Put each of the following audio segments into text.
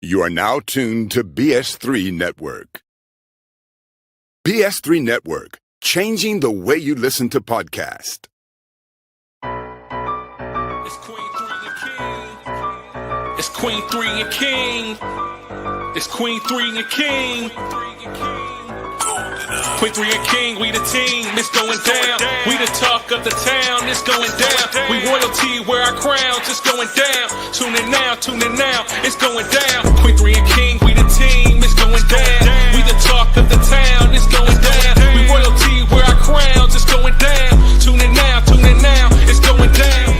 You are now tuned to BS3 Network. BS3 Network, changing the way you listen to podcasts. It's Queen 3 and King. It's Queen 3 and King. It's Queen 3 and King. Queen 3 and King, we the team, it's going down. We the talk of the town, it's going down. We royalty, wear our crowns, it's going down. Tune in now, it's going down. Queen 3 and King, we the team, it's going down. We the talk of the town, it's going down. We royalty, wear our crowns, it's going down. Tune in now, it's going down.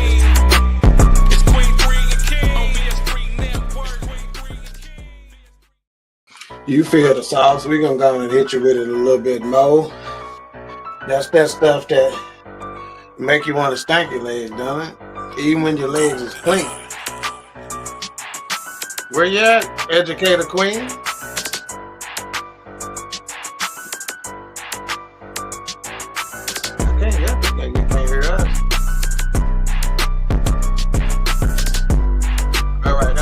It's Queen 3 and King on BS3 Network. You feel the sauce. We're going to go and hit you with it a little bit more. That's that stuff that make you want to stank your legs, don't it? Even when your legs is clean. Where you at, Educator Queen? I can't hear you. You can't hear us. All right,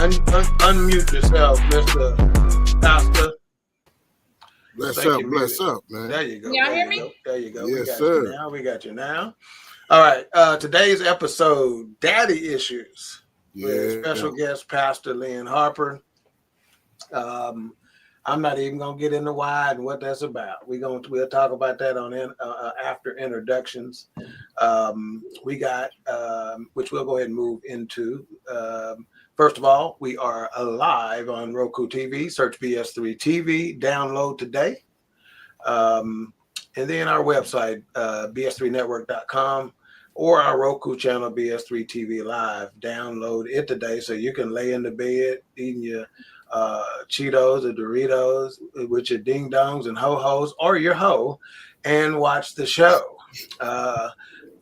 unmute yourself, Mr. Pastor. Bless up, man. There you go. Y'all hear me? There you go. Yes, sir. We got you now. All right. Today's episode, Daddy Issues, with special guest Pastor Lynn Harper. I'm not even gonna get into why and what that's about. We'll talk about that on after introductions. We got which we'll go ahead and move into. First of all, we are live on Roku TV. Search BS3 TV. Download today. And then our website, bs3network.com, or our Roku channel, BS3 TV Live. Download it today so you can lay in the bed eating your Cheetos or Doritos with your ding-dongs and ho-hos or your ho and watch the show.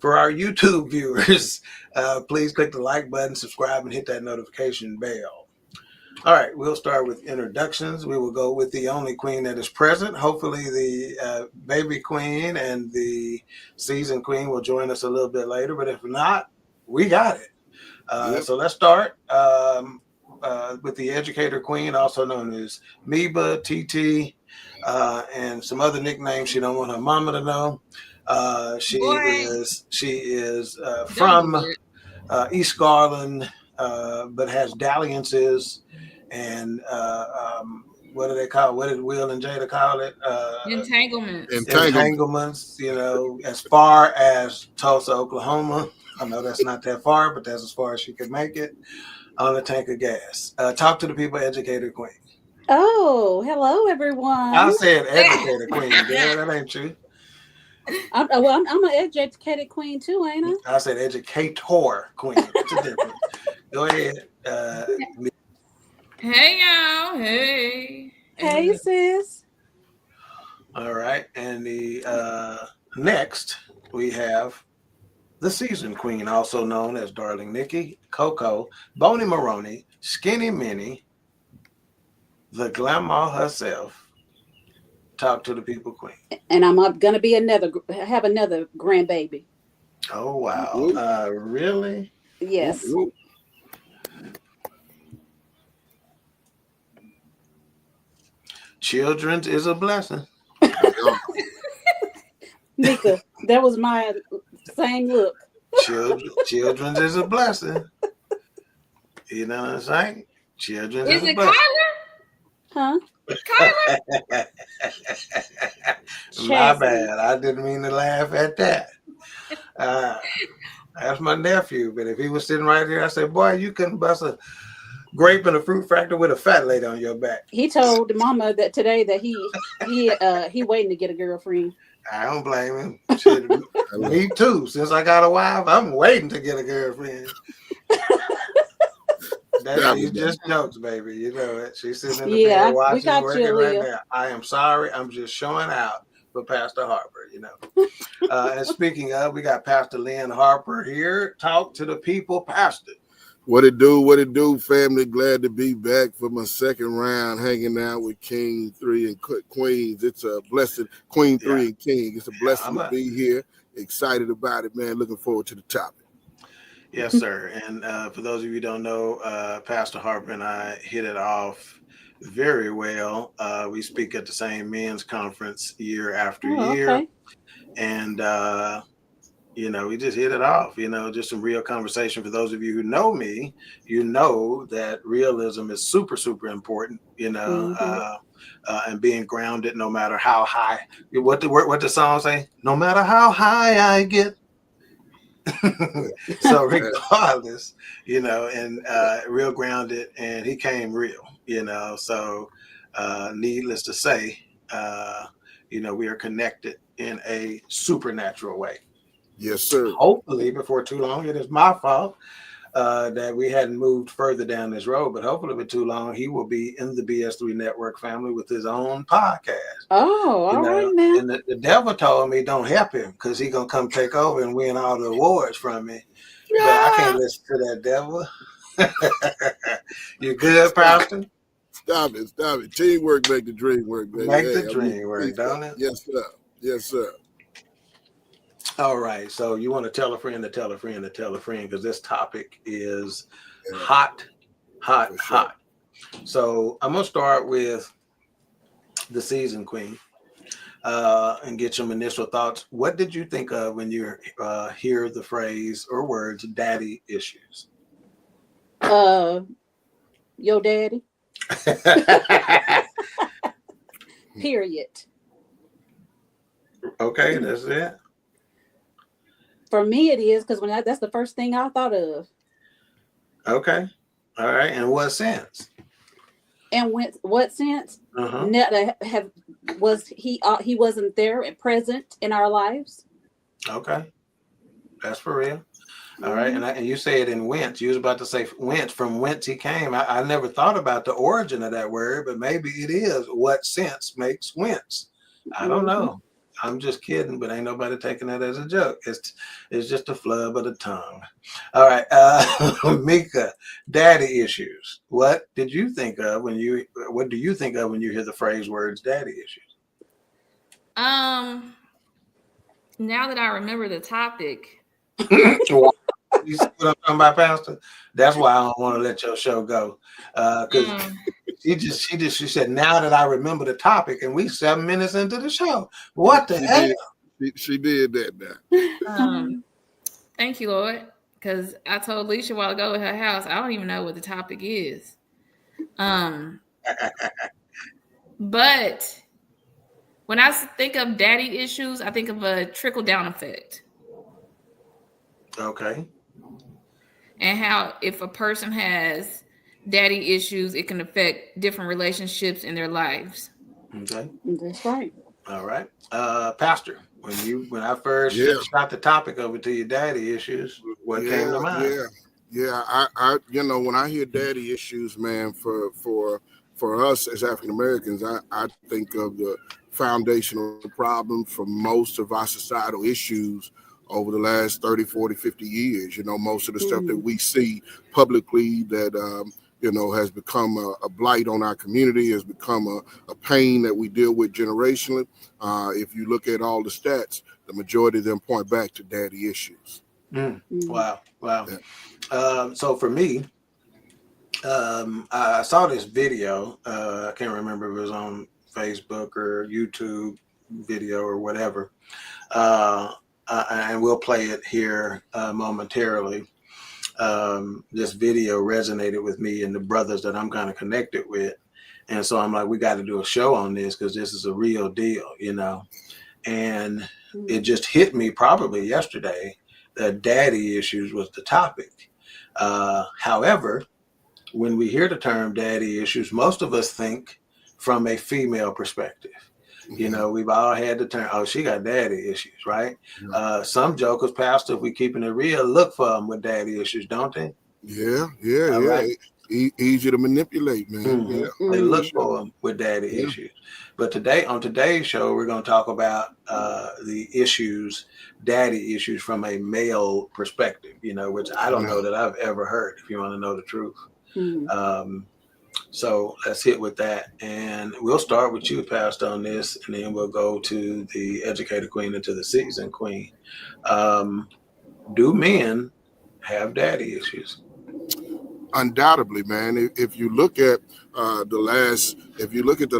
For our YouTube viewers, please click the like button, subscribe, and hit that notification bell. All right, we'll start with introductions. We will go with the only queen that is present. Hopefully the baby queen and the seasoned queen will join us a little bit later, but if not, we got it. So let's start with the educator queen, also known as Meba, TT, and some other nicknames she don't want her mama to know. She is from East Garland, but has dalliances and what do they call it? What did Will and Jada call it? Entanglements, as far as Tulsa, Oklahoma. I know that's not that far, but that's as far as she could make it on a tank of gas. Talk to the people, educator queen. Oh, hello, everyone. I said educator queen, girl. That ain't true. I'm an educated queen too, ain't I? I said educator queen. What's the difference? Go ahead. Hey, y'all. Hey. Hey, sis. All right. And the next we have the seasoned queen, also known as Darling Nikki, Coco, Boney Maroney, Skinny Minnie, the glamour herself. Talk to the people, queen. And I'm gonna be have another grandbaby. Oh wow! Really? Yes. Whoop. Children's is a blessing. Nika, that was my same look. Children's is a blessing. You know what I'm saying? Children's is a blessing. Huh? My bad. I didn't mean to laugh at that. That's my nephew, but if he was sitting right here, I said, boy, you couldn't bust a grape in a fruit factory with a fat lady on your back. He told the mama that today that he waiting to get a girlfriend. I don't blame him. Me too. Since I got a wife, I'm waiting to get a girlfriend. That's just jokes, baby. You know it. She's sitting in the bed watching, working right now. I am sorry. I'm just showing out for Pastor Harper, And speaking of, we got Pastor Lynn Harper here. Talk to the people, Pastor. What it do, family? Glad to be back for my second round, hanging out with King 3 and Queens. It's a blessing, Queen 3 and King. It's a blessing to be here. Excited about it, man. Looking forward to the topic. Yes, sir. And for those of you who don't know, Pastor Harper and I hit it off very well. We speak at the same men's conference year after Oh, year. okay. And, we just hit it off, just some real conversation. For those of you who know me, you know that realism is super, super important, Mm-hmm. and being grounded no matter how high. What the song say? No matter how high I get. So regardless, and real grounded, and he came real, so needless to say, we are connected in a supernatural way. Yes, sir. Hopefully before too long. It is my fault that we hadn't moved further down this road, but hopefully before too long he will be in the BS3 network family with his own podcast. Oh, all right now. And the devil told me don't help him because he's gonna come take over and win all the awards from me. But I can't listen to that devil. You good, Pastor? Stop it. Teamwork make the dream work, baby. Make the dream work, don't it? Yes, sir. Yes, sir. All right. So you want to tell a friend to tell a friend to tell a friend, because this topic is hot. So I'm gonna start with the season queen. And get some initial thoughts. What did you think of when you hear the phrase or words "daddy issues"? Your daddy. Period. Okay, that's it. For me, it is because that's the first thing I thought of. Okay, all right. In what sense? And what sense? He wasn't there and present in our lives. Okay, that's for real. All right, and you say it in whence. You was about to say whence, from whence he came. I never thought about the origin of that word, but maybe it is what sense makes whence. I don't know. I'm just kidding, but ain't nobody taking that as a joke. It's just a flub of the tongue. All right, Mika, daddy issues. What do you think of when you hear the phrase words daddy issues? Now that I remember the topic. You see what I'm talking about, Pastor? That's why I don't want to let your show go. Because she said, now that I remember the topic, and we 7 minutes into the show. What the hell? She did that now. Thank you, Lord. Because I told Alicia a while ago at her house, I don't even know what the topic is. But when I think of daddy issues, I think of a trickle-down effect. Okay. And how if a person has daddy issues, it can affect different relationships in their lives. Okay. That's right. All right. Pastor, when I first shot the topic over to you, daddy issues, what came to mind? Yeah. I when I hear daddy issues, man, for us as African Americans, I think of the foundational problem for most of our societal issues over the last 30, 40, 50 years. Most of the stuff that we see publicly that, has become a blight on our community, has become a pain that we deal with generationally. If you look at all the stats, the majority of them point back to daddy issues. Wow. Yeah. So for me, I saw this video. I can't remember if it was on Facebook or YouTube video or whatever. And we'll play it here momentarily. This video resonated with me and the brothers that I'm kind of connected with. And so I'm like, we got to do a show on this because this is a real deal, And it just hit me probably yesterday that daddy issues was the topic. However, when we hear the term daddy issues, most of us think from a female perspective. We've all had the term, oh, she got daddy issues, right? Some jokers, Pastor, if we keeping it real, look for them with daddy issues, don't they? Yeah. Right. Easy to manipulate, man. Yeah. They look for them with daddy issues. But on today's show, we're going to talk about the daddy issues from a male perspective, which I don't know that I've ever heard, if you want to know the truth. So let's hit with that. And we'll start with you, Pastor, on this, and then we'll go to the educator queen and to the season queen. Do men have daddy issues? Undoubtedly, man. If you look at the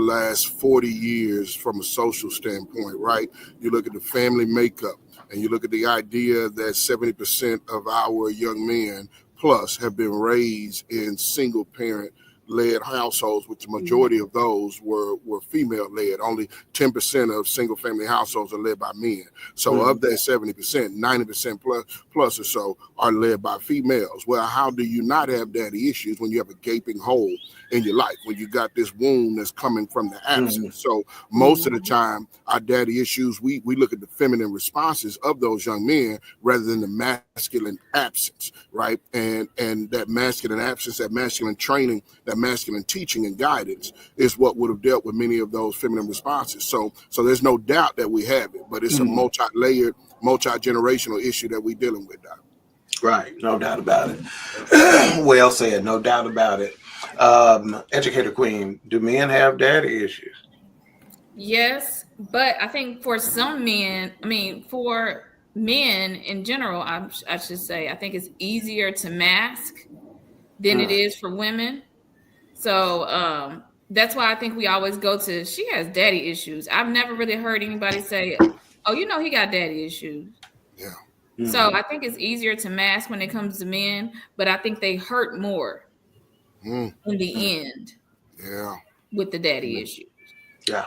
last 40 years from a social standpoint, right? You look at the family makeup, and you look at the idea that 70% of our young men plus have been raised in single parent led households, which the majority of those were female led. Only 10% of single family households are led by men. So of that 70%, 90% plus or so are led by females. Well, how do you not have daddy issues when you have a gaping hole in your life, when you got this wound that's coming from the absence? So most of the time, our daddy issues, we look at the feminine responses of those young men rather than the masculine absence, right? And that masculine absence, that masculine training, that masculine teaching and guidance is what would have dealt with many of those feminine responses. So there's no doubt that we have it, but it's a multi-layered, multi-generational issue that we're dealing with, Doc. Right, no doubt about it. Well said, no doubt about it. Educator Queen, do men have daddy issues? Yes, but I think for some men, for men in general, I should say, I think it's easier to mask than it is for women. So that's why I think we always go to, she has daddy issues. I've never really heard anybody say, oh, he got daddy issues. Yeah. So I think it's easier to mask when it comes to men, but I think they hurt more in the end. Yeah. With the daddy issues. Yeah.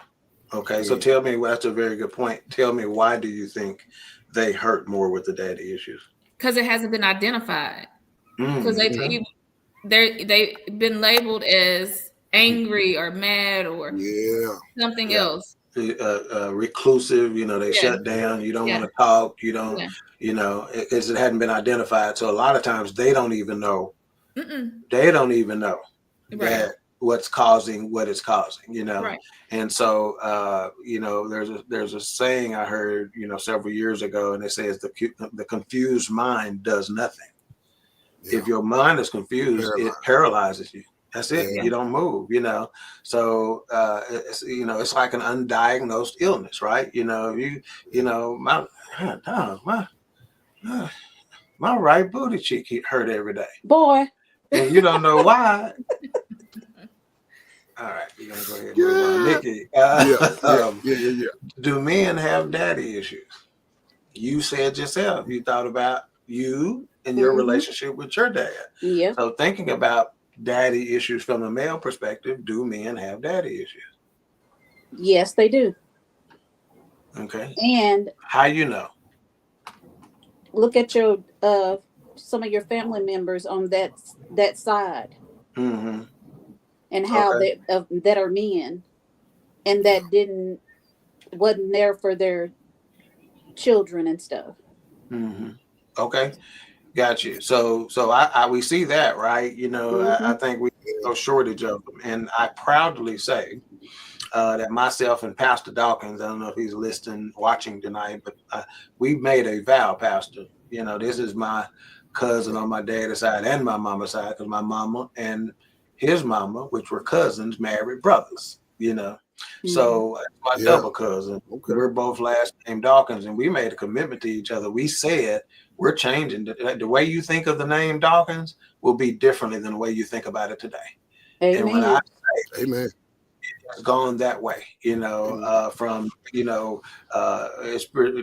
Okay. So tell me, that's a very good point. Tell me, why do you think they hurt more with the daddy issues? Because it hasn't been identified. Because they've been labeled as angry or mad or something else. Reclusive, they shut down. You don't want to talk. You don't, it hadn't been identified. So a lot of times they don't even know. They don't even know that what's causing what it's causing, Right. And so, there's a saying I heard, several years ago, and it says the confused mind does nothing. Yeah. If your mind is confused, it paralyzes you. That's it. Yeah. You don't move, So, it's like an undiagnosed illness, right? My right booty cheek hurt every day. Boy. And you don't know why. All right, we're gonna go ahead and move on. Nikki, do men have daddy issues? You said yourself, you thought about you and your relationship with your dad. Yeah. So thinking about daddy issues from a male perspective, do men have daddy issues? Yes, they do. Okay. And how you know? Look at your some of your family members on that side. Mm-hmm. And how that are men, and that wasn't there for their children and stuff. Mm-hmm. Okay, got you. So we see that, right? I think we have no shortage of them, and I proudly say that myself and Pastor Dawkins, I don't know if he's listening, watching tonight, but we made a vow, Pastor. This is my cousin on my dad's side and my mama's side, because my mama and his mama, which were cousins, married brothers, So my double cousin, we're both last name Dawkins, and we made a commitment to each other. We said we're changing the way you think of the name Dawkins will be differently than the way you think about it today. Amen. And when I say amen, it's gone that way,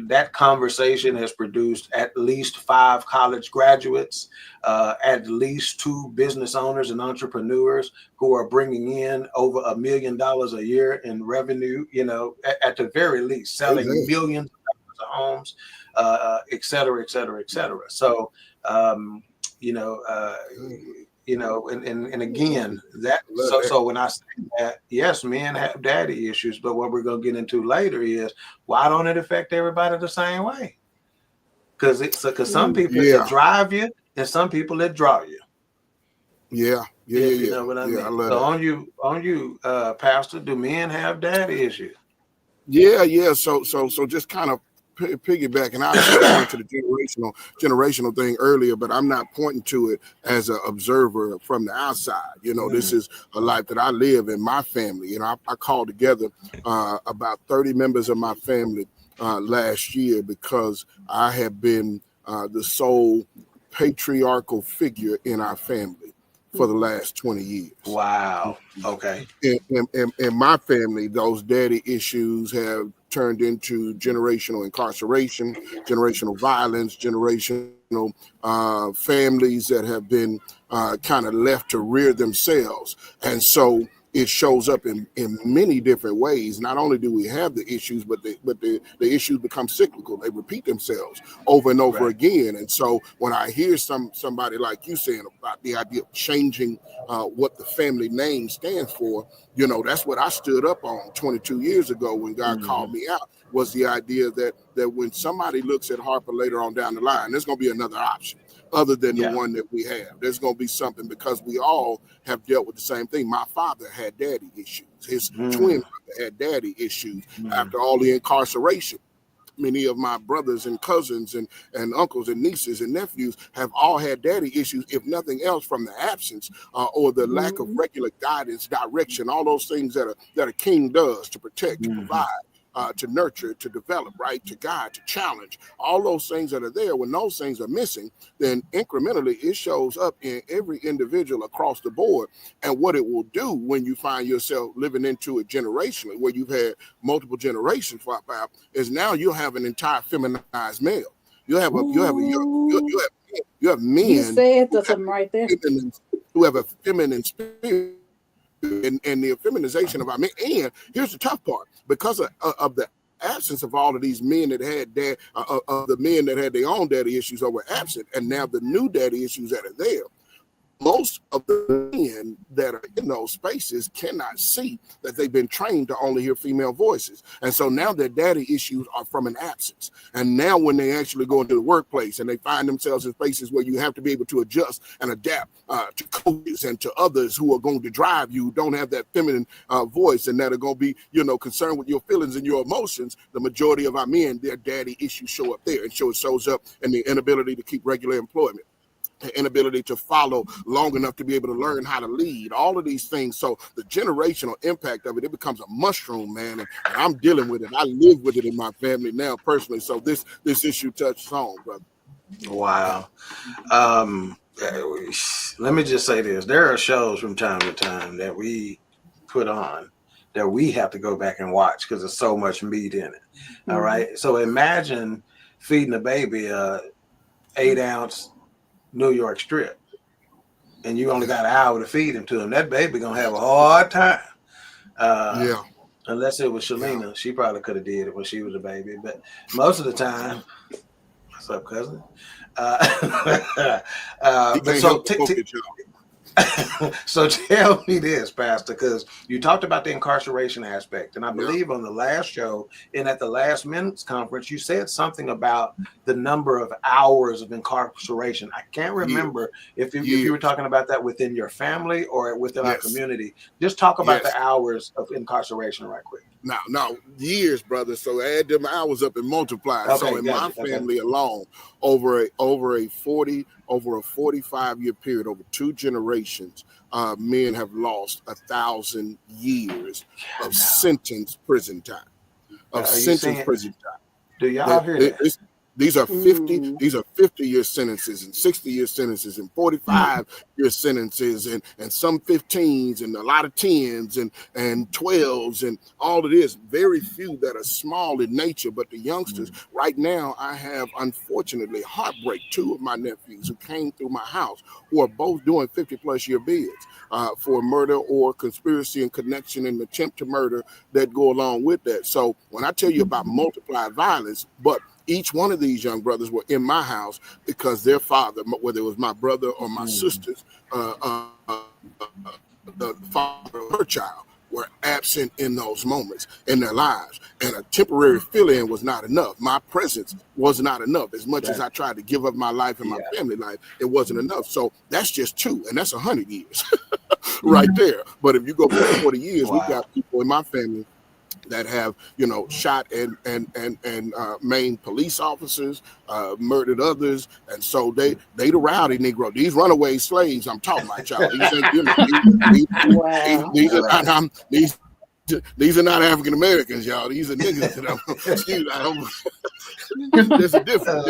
that conversation has produced at least 5 college graduates, at least 2 business owners and entrepreneurs who are bringing in over $1 million a year in revenue, at the very least, selling millions of homes, et cetera, et cetera, et cetera. So, and again, so when I say that, yes, men have daddy issues, but what we're going to get into later is, why don't it affect everybody the same way? Because some people that drive you, and some people that draw you. Yeah. You know what I mean? So on you, Pastor, do men have daddy issues? Yeah. So just kind of piggyback, and I pointed to the generational thing earlier, but I'm not pointing to it as an observer from the outside. This is a life that I live in my family. I called together about 30 members of my family last year because I have been the sole patriarchal figure in our family for the last 20 years. Wow. Okay. In my family, those daddy issues have turned into generational incarceration, generational violence, generational families that have been kind of left to rear themselves. And so it shows up in many different ways. Not only do we have the issues, but the issues become cyclical. They repeat themselves over and over again. And so when I hear somebody like you saying about the idea of changing what the family name stands for, that's what I stood up on 22 years ago when God called me out, was the idea that when somebody looks at Harper later on down the line, there's going to be another option other than the one that we have. There's going to be something, because we all have dealt with the same thing. My father had daddy issues. His twin brother had daddy issues after all the incarceration. Many of my brothers and cousins and uncles and nieces and nephews have all had daddy issues, if nothing else, from the absence or the lack of regular guidance, direction, all those things that a king does to protect, to provide, to nurture, to develop, right, to guide, to challenge, all those things that are there. When those things are missing, then incrementally it shows up in every individual across the board. And what it will do when you find yourself living into it generationally, where you've had multiple generations flop out, is now you'll have an entire feminized male. You have men. You said something right there. Who have a feminine spirit. And the feminization of our men. And here's the tough part: because of the absence of all of these men that had the men that had their own daddy issues that were absent, and now the new daddy issues that are there, most of the men that are in those spaces cannot see that they've been trained to only hear female voices. And so now their daddy issues are from an absence. And now when they actually go into the workplace and they find themselves in spaces where you have to be able to adjust and adapt to coaches and to others who are going to drive you, don't have that feminine voice, and that are going to be, concerned with your feelings and your emotions, the majority of our men, their daddy issues show up there. And so it shows up in the inability to keep regular employment, the inability to follow long enough to be able to learn how to lead, all of these things. So the generational impact of it becomes a mushroom, man. And I'm dealing with it. I live with it in my family now personally. So this issue touches home, brother. Wow. Let me just say this. There are shows from time to time that we put on that we have to go back and watch because there's so much meat in it. All right. So imagine feeding a baby a 8-ounce New York strip, and you only got an hour to feed him to him. That baby gonna have a hard time. Unless it was Shalina, she probably could have did it when she was a baby. But most of the time, what's up, cousin? So tell me this, Pastor, because you talked about the incarceration aspect, and I believe on the last show and at the last minutes conference, you said something about the number of hours of incarceration. I can't remember if you were talking about that within your family or within our community. Just talk about the hours of incarceration right quick. Now, years, brother. So add them hours up and multiply. Okay, so in my family alone, over a 45-year period, over 2 generations, men have lost 1,000 years of sentenced prison time. Do y'all hear that? These are 50. These are 50-year sentences and 60-year sentences and 45-year sentences and some 15s and a lot of 10s and 12s and all of this. Very few that are small in nature, but the youngsters right now, I have unfortunately heartbreak. 2 of my nephews who came through my house who are both doing 50+ year bids for murder or conspiracy and connection and attempt to murder that go along with that. So when I tell you about multiplied violence, but each one of these young brothers were in my house because their father, whether it was my brother or my sister's, the father of her child, were absent in those moments in their lives. And a temporary fill-in was not enough. My presence was not enough. As much as I tried to give up my life and my family life, it wasn't enough. So that's just 2, and that's 100 years right there. But if you go back 40 years, we've got people in my family that have, shot and maimed police officers, murdered others, and so they the rowdy Negro. These runaway slaves I'm talking about, y'all. These are not African Americans, y'all. These are niggas that there's a difference.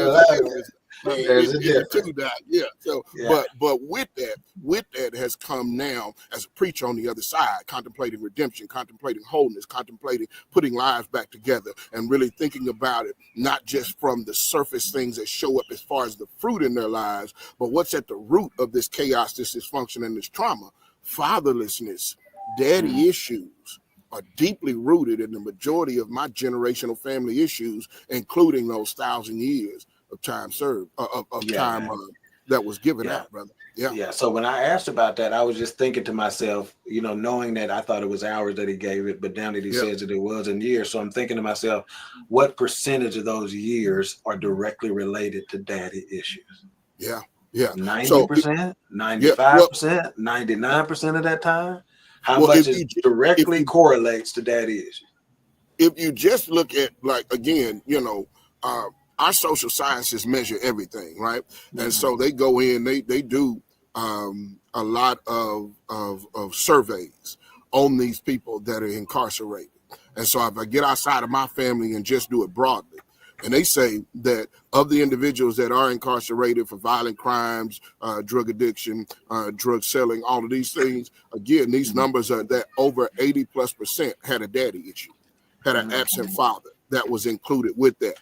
There's a the difference. two died. Yeah. So, Yeah. but with that has come now as a preacher on the other side, contemplating redemption, contemplating wholeness, contemplating putting lives back together, and really thinking about it not just from the surface things that show up as far as the fruit in their lives, but what's at the root of this chaos, this dysfunction, and this trauma. Fatherlessness, daddy issues are deeply rooted in the majority of my generational family issues, including those 1,000 years of time served, time that was given out, brother. Yeah. So when I asked about that, I was just thinking to myself, knowing that I thought it was hours that he gave it, but now that he says that it was in years. So I'm thinking to myself, what percentage of those years are directly related to daddy issues? Yeah. 90%, 95%, 99% of that time? How much directly correlates to daddy issues? If you just look at, like, again, our social sciences measure everything, right? And so they go in, they do a lot of surveys on these people that are incarcerated. And so if I get outside of my family and just do it broadly, and they say that of the individuals that are incarcerated for violent crimes, drug addiction, drug selling, all of these things, again, these numbers are that over 80+% had a daddy issue, had an absent father that was included with that.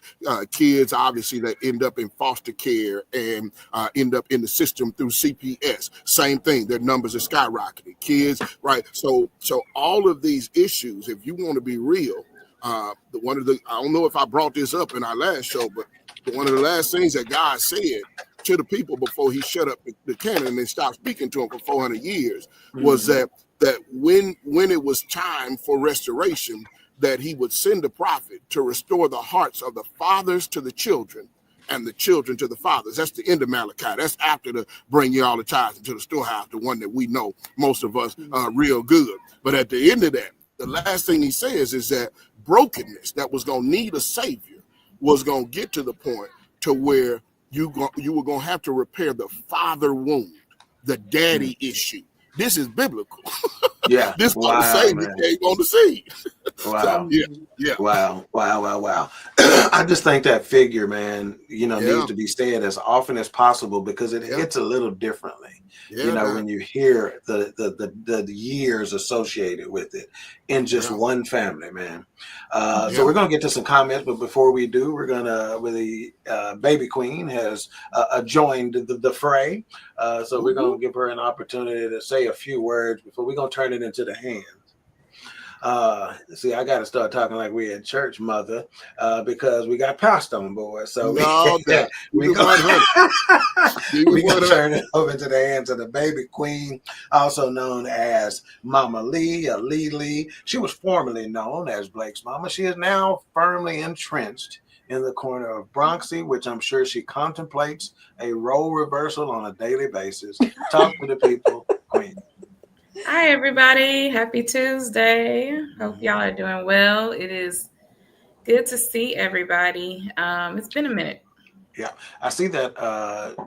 Kids, obviously, that end up in foster care and end up in the system through CPS. Same thing, their numbers are skyrocketing. Kids, right? So all of these issues, if you want to be real, I don't know if I brought this up in our last show, but one of the last things that God said to the people before he shut up the canon and stopped speaking to them for 400 years was that when it was time for restoration, that he would send a prophet to restore the hearts of the fathers to the children and the children to the fathers. That's the end of Malachi. That's after the bring ye all the tithes into the storehouse, the one that we know most of us real good. But at the end of that, the last thing he says is that brokenness that was going to need a savior was going to get to the point to where you were going to have to repair the father wound, the daddy issue. This is biblical. Yeah. This one savior came on the scene. Wow. So, Wow. I just think that figure, man, needs to be said as often as possible because it hits a little differently. When you hear the years associated with it in just one family, man. So we're going to get to some comments, but before we do, we're going to, the baby queen has joined the fray. So we're going to give her an opportunity to say a few words before we're going to turn it into the hands. See, I got to start talking like we at church, mother, because we got pastor on board. So we gonna turn it over to the hands of the baby queen, also known as Mama Lee, Lee. She was formerly known as Blake's mama. She is now firmly entrenched in the corner of Bronxy, which I'm sure she contemplates a role reversal on a daily basis. Talk to the people, Queen. Hi, everybody. Happy Tuesday. Hope y'all are doing well. It is good to see everybody. It's been a minute. Yeah, I see that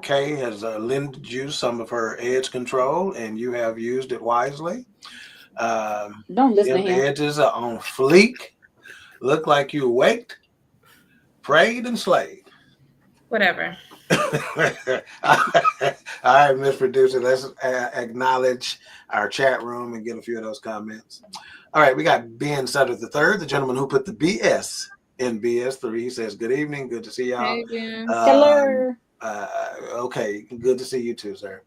Kay has lended you some of her edge control, and you have used it wisely. Don't listen to him. Edges are on fleek. Look like you waked, prayed, and slayed. Whatever. All right, Miss Producer, let's acknowledge our chat room and get a few of those comments. All right, we got Ben Sutter III, the gentleman who put the BS in BS3. He says, good evening, good to see y'all. Hey, Ben. Hello. Okay, good to see you too, sir.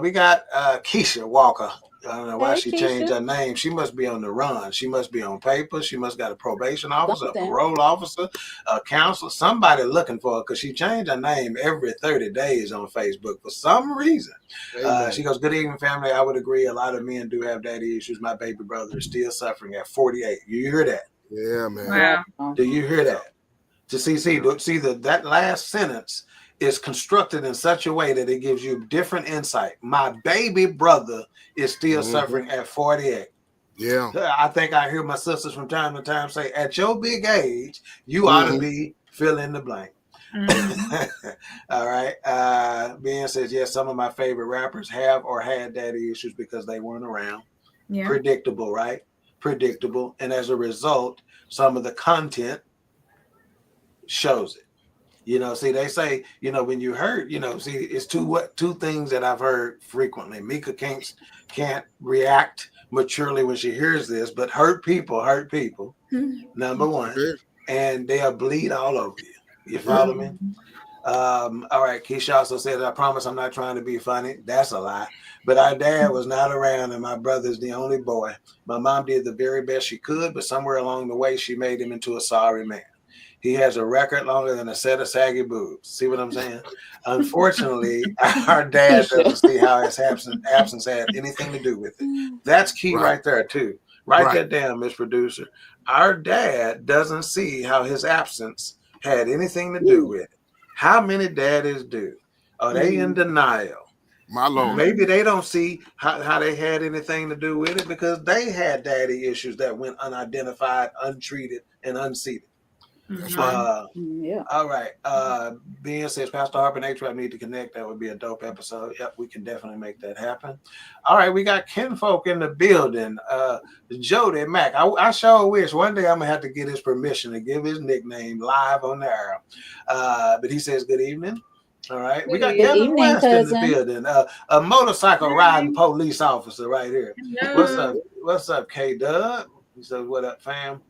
We got Keisha Walker. I don't know why she changed her name. She must be on the run. She must be on paper. She must got a probation officer, a parole officer, a counselor, somebody looking for her because she changed her name every 30 days on Facebook for some reason. She goes, good evening, family. I would agree. A lot of men do have daddy issues. My baby brother is still suffering at 48. You hear that? Yeah, man. Wow. Do you hear that? See that last sentence is constructed in such a way that it gives you different insight. My baby brother is still suffering at 48. Yeah. I think I hear my sisters from time to time say, at your big age, you ought to be fill in the blank. All right. Ben says, yes, some of my favorite rappers have or had daddy issues because they weren't around. Yeah. Predictable, right? Predictable. And as a result, some of the content shows it. See, they say, when you hurt, see, it's two things that I've heard frequently. Mika can't react maturely when she hears this, but hurt people, number one, and they'll bleed all over you. You follow me? All right, Keisha also said, I promise I'm not trying to be funny. That's a lie. But our dad was not around, and my brother's the only boy. My mom did the very best she could, but somewhere along the way, she made him into a sorry man. He has a record longer than a set of saggy boobs. See what I'm saying? Unfortunately, our dad doesn't see how his absence had anything to do with it. That's key right there, too. Write that down, Miss Producer. Our dad doesn't see how his absence had anything to do with it. How many daddies do? Are they in denial? My Lord. Maybe they don't see how they had anything to do with it because they had daddy issues that went unidentified, untreated, and unseated. That's right. Yeah. All right. Ben says Pastor Harper and A-Trap need to connect. That would be a dope episode. Yep, we can definitely make that happen. All right, we got kinfolk in the building. Jody Mack. I sure wish one day I'm gonna have to get his permission to give his nickname live on the air. But he says good evening. All right, we got Kevin West in the building. A motorcycle riding police officer right here. Hello. What's up, K-Dub? He says, what up, fam?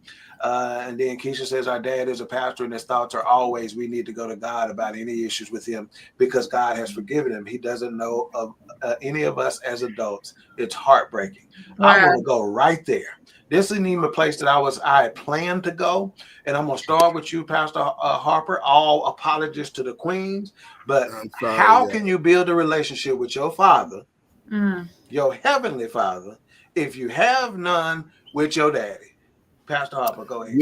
And then Keisha says, our dad is a pastor and his thoughts are always, we need to go to God about any issues with him because God has forgiven him. He doesn't know of any of us as adults. It's heartbreaking. Wow. I want to go right there. This isn't even a place that I had planned to go. And I'm going to start with you, Pastor Harper. All apologies to the queens. But how can you build a relationship with your father, your heavenly father, if you have none with your daddy? Pastor Harper, go ahead.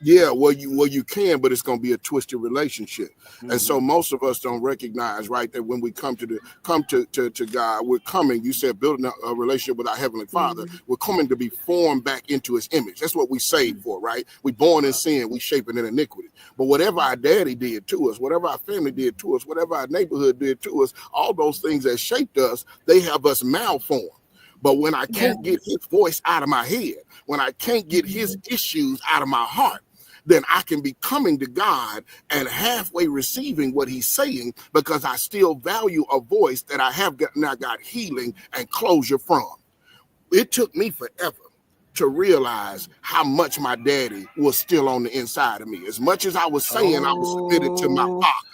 Yeah, well, you can, but it's going to be a twisted relationship, and so most of us don't recognize, right, that when we come to God, we're coming. You said building a relationship with our heavenly Father. We're coming to be formed back into His image. That's what we saved for, right? We born in sin, we shaping in iniquity. But whatever our daddy did to us, whatever our family did to us, whatever our neighborhood did to us, all those things that shaped us, they have us malformed. But when I can't get his voice out of my head, when I can't get his issues out of my heart, then I can be coming to God and halfway receiving what he's saying because I still value a voice that I have now got healing and closure from. It took me forever to realize how much my daddy was still on the inside of me. As much as I was saying I was submitted to my father.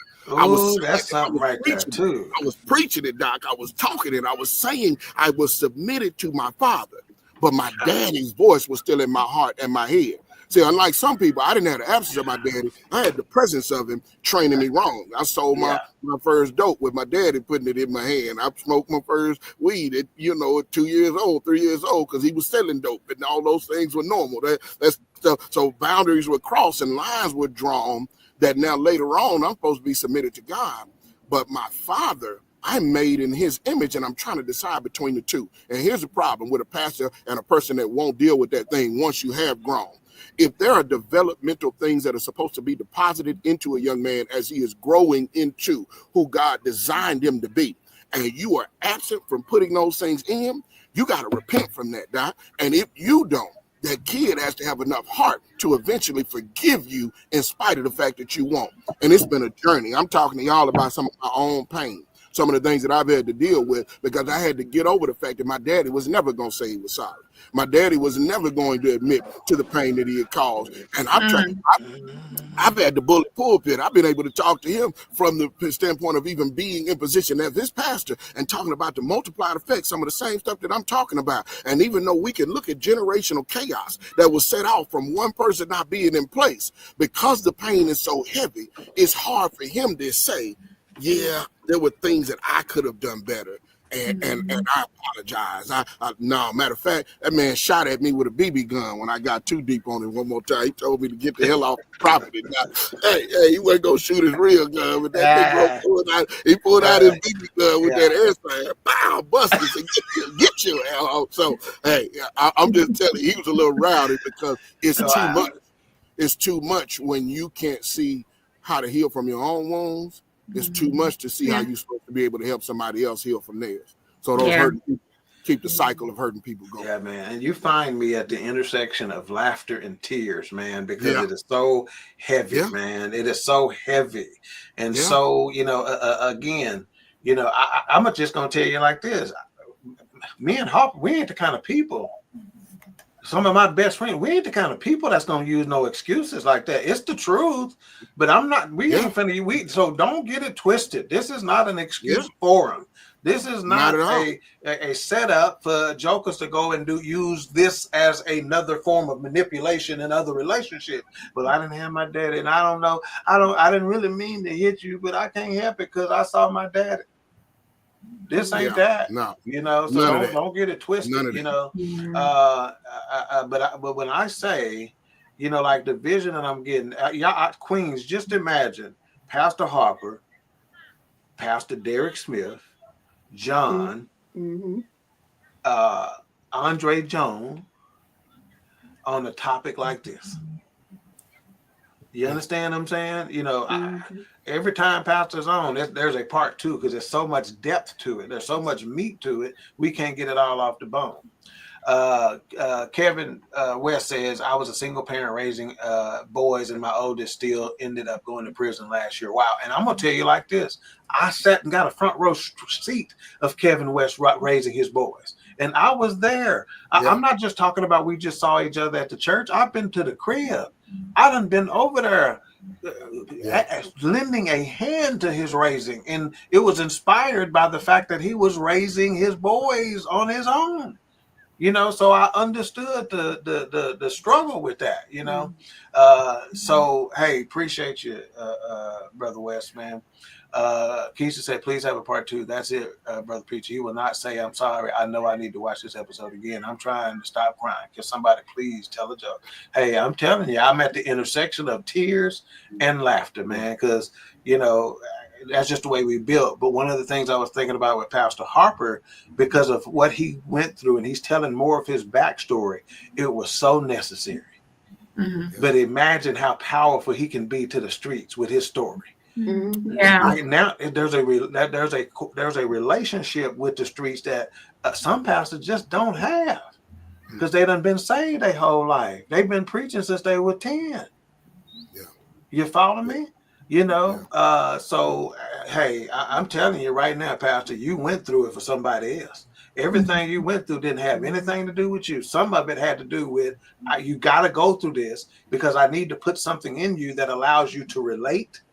That's something right there too. I was preaching it, Doc. I was talking it. I was saying I was submitted to my father, but my daddy's voice was still in my heart and my head. See, unlike some people, I didn't have the absence of my daddy. I had the presence of him training me wrong. I sold my first dope with my daddy putting it in my hand. I smoked my first weed at 2 years old, 3 years old, because he was selling dope, and all those things were normal. That's stuff. So boundaries were crossed and lines were drawn. That now later on, I'm supposed to be submitted to God. But my father, I'm made in his image, and I'm trying to decide between the two. And here's the problem with a pastor and a person that won't deal with that thing once you have grown. If there are developmental things that are supposed to be deposited into a young man as he is growing into who God designed him to be, and you are absent from putting those things in him, you got to repent from that, Doc. And if you don't, that kid has to have enough heart to eventually forgive you in spite of the fact that you won't. And it's been a journey. I'm talking to y'all about some of my own pain, some of the things that I've had to deal with, because I had to get over the fact that my daddy was never going to say he was sorry. My daddy was never going to admit to the pain that he had caused. And I've had the bullet pulpit. I've been able to talk to him from the standpoint of even being in position as his pastor and talking about the multiplied effects, some of the same stuff that I'm talking about. And even though we can look at generational chaos that was set off from one person not being in place, because the pain is so heavy, it's hard for him to say, yeah, there were things that I could have done better. And I apologize. No, matter of fact, that man shot at me with a BB gun when I got too deep on him one more time. He told me to get the hell off the property. Hey, he wasn't gonna shoot his real gun, but that big pulled out his BB gun with that airfire. Bow, busted and get your hell off. So hey, I'm just telling you, he was a little rowdy because it's too much. It's too much when you can't see how to heal from your own wounds. It's too much to see how you're supposed to be able to help somebody else heal from theirs. So those hurting people keep the cycle of hurting people going. Yeah, man. And you find me at the intersection of laughter and tears, man, because it is so heavy, man. It is so heavy. And so, again, I'm just going to tell you like this. Me and Harper, we ain't the kind of people. Some of my best friends, we ain't the kind of people that's going to use no excuses like that. It's the truth, but I'm not, we ain't finna, so don't get it twisted. This is not an excuse forum. This is not a setup for jokers to go and use this as another form of manipulation in other relationships. Well, I didn't have my daddy, and I don't know. I didn't really mean to hit you, but I can't help it because I saw my daddy. This ain't that. No. So don't get it twisted. But when I say, like the vision that I'm getting, Queens, just imagine Pastor Harper, Pastor Derek Smith, John, Andre Jones on a topic like this. You understand what I'm saying? Every time Pastor's on, there's a part 2 because there's so much depth to it. There's so much meat to it. We can't get it all off the bone. Kevin West says, I was a single parent raising boys, and my oldest still ended up going to prison last year. Wow. And I'm going to tell you like this. I sat and got a front row seat of Kevin West raising his boys. And I was there. I'm not just talking about we just saw each other at the church. I've been to the crib. I done been over there lending a hand to his raising. And it was inspired by the fact that he was raising his boys on his own. So I understood the struggle with that, So, hey, appreciate you, Brother West, man. Keisha said, please have a part 2. That's it, Brother Preacher. He will not say, I'm sorry. I know I need to watch this episode again. I'm trying to stop crying. Can somebody please tell a joke? Hey, I'm telling you, I'm at the intersection of tears and laughter, man, because, that's just the way we built. But one of the things I was thinking about with Pastor Harper, because of what he went through, and he's telling more of his backstory, it was so necessary. But imagine how powerful he can be to the streets with his story. Right now, there's a relationship with the streets that some pastors just don't have because they done been saved their whole life. They've been preaching since they were 10. You follow me? So hey, I'm telling you right now, Pastor, you went through it for somebody else. Everything you went through didn't have anything to do with you. Some of it had to do with you got to go through this because I need to put something in you that allows you to relate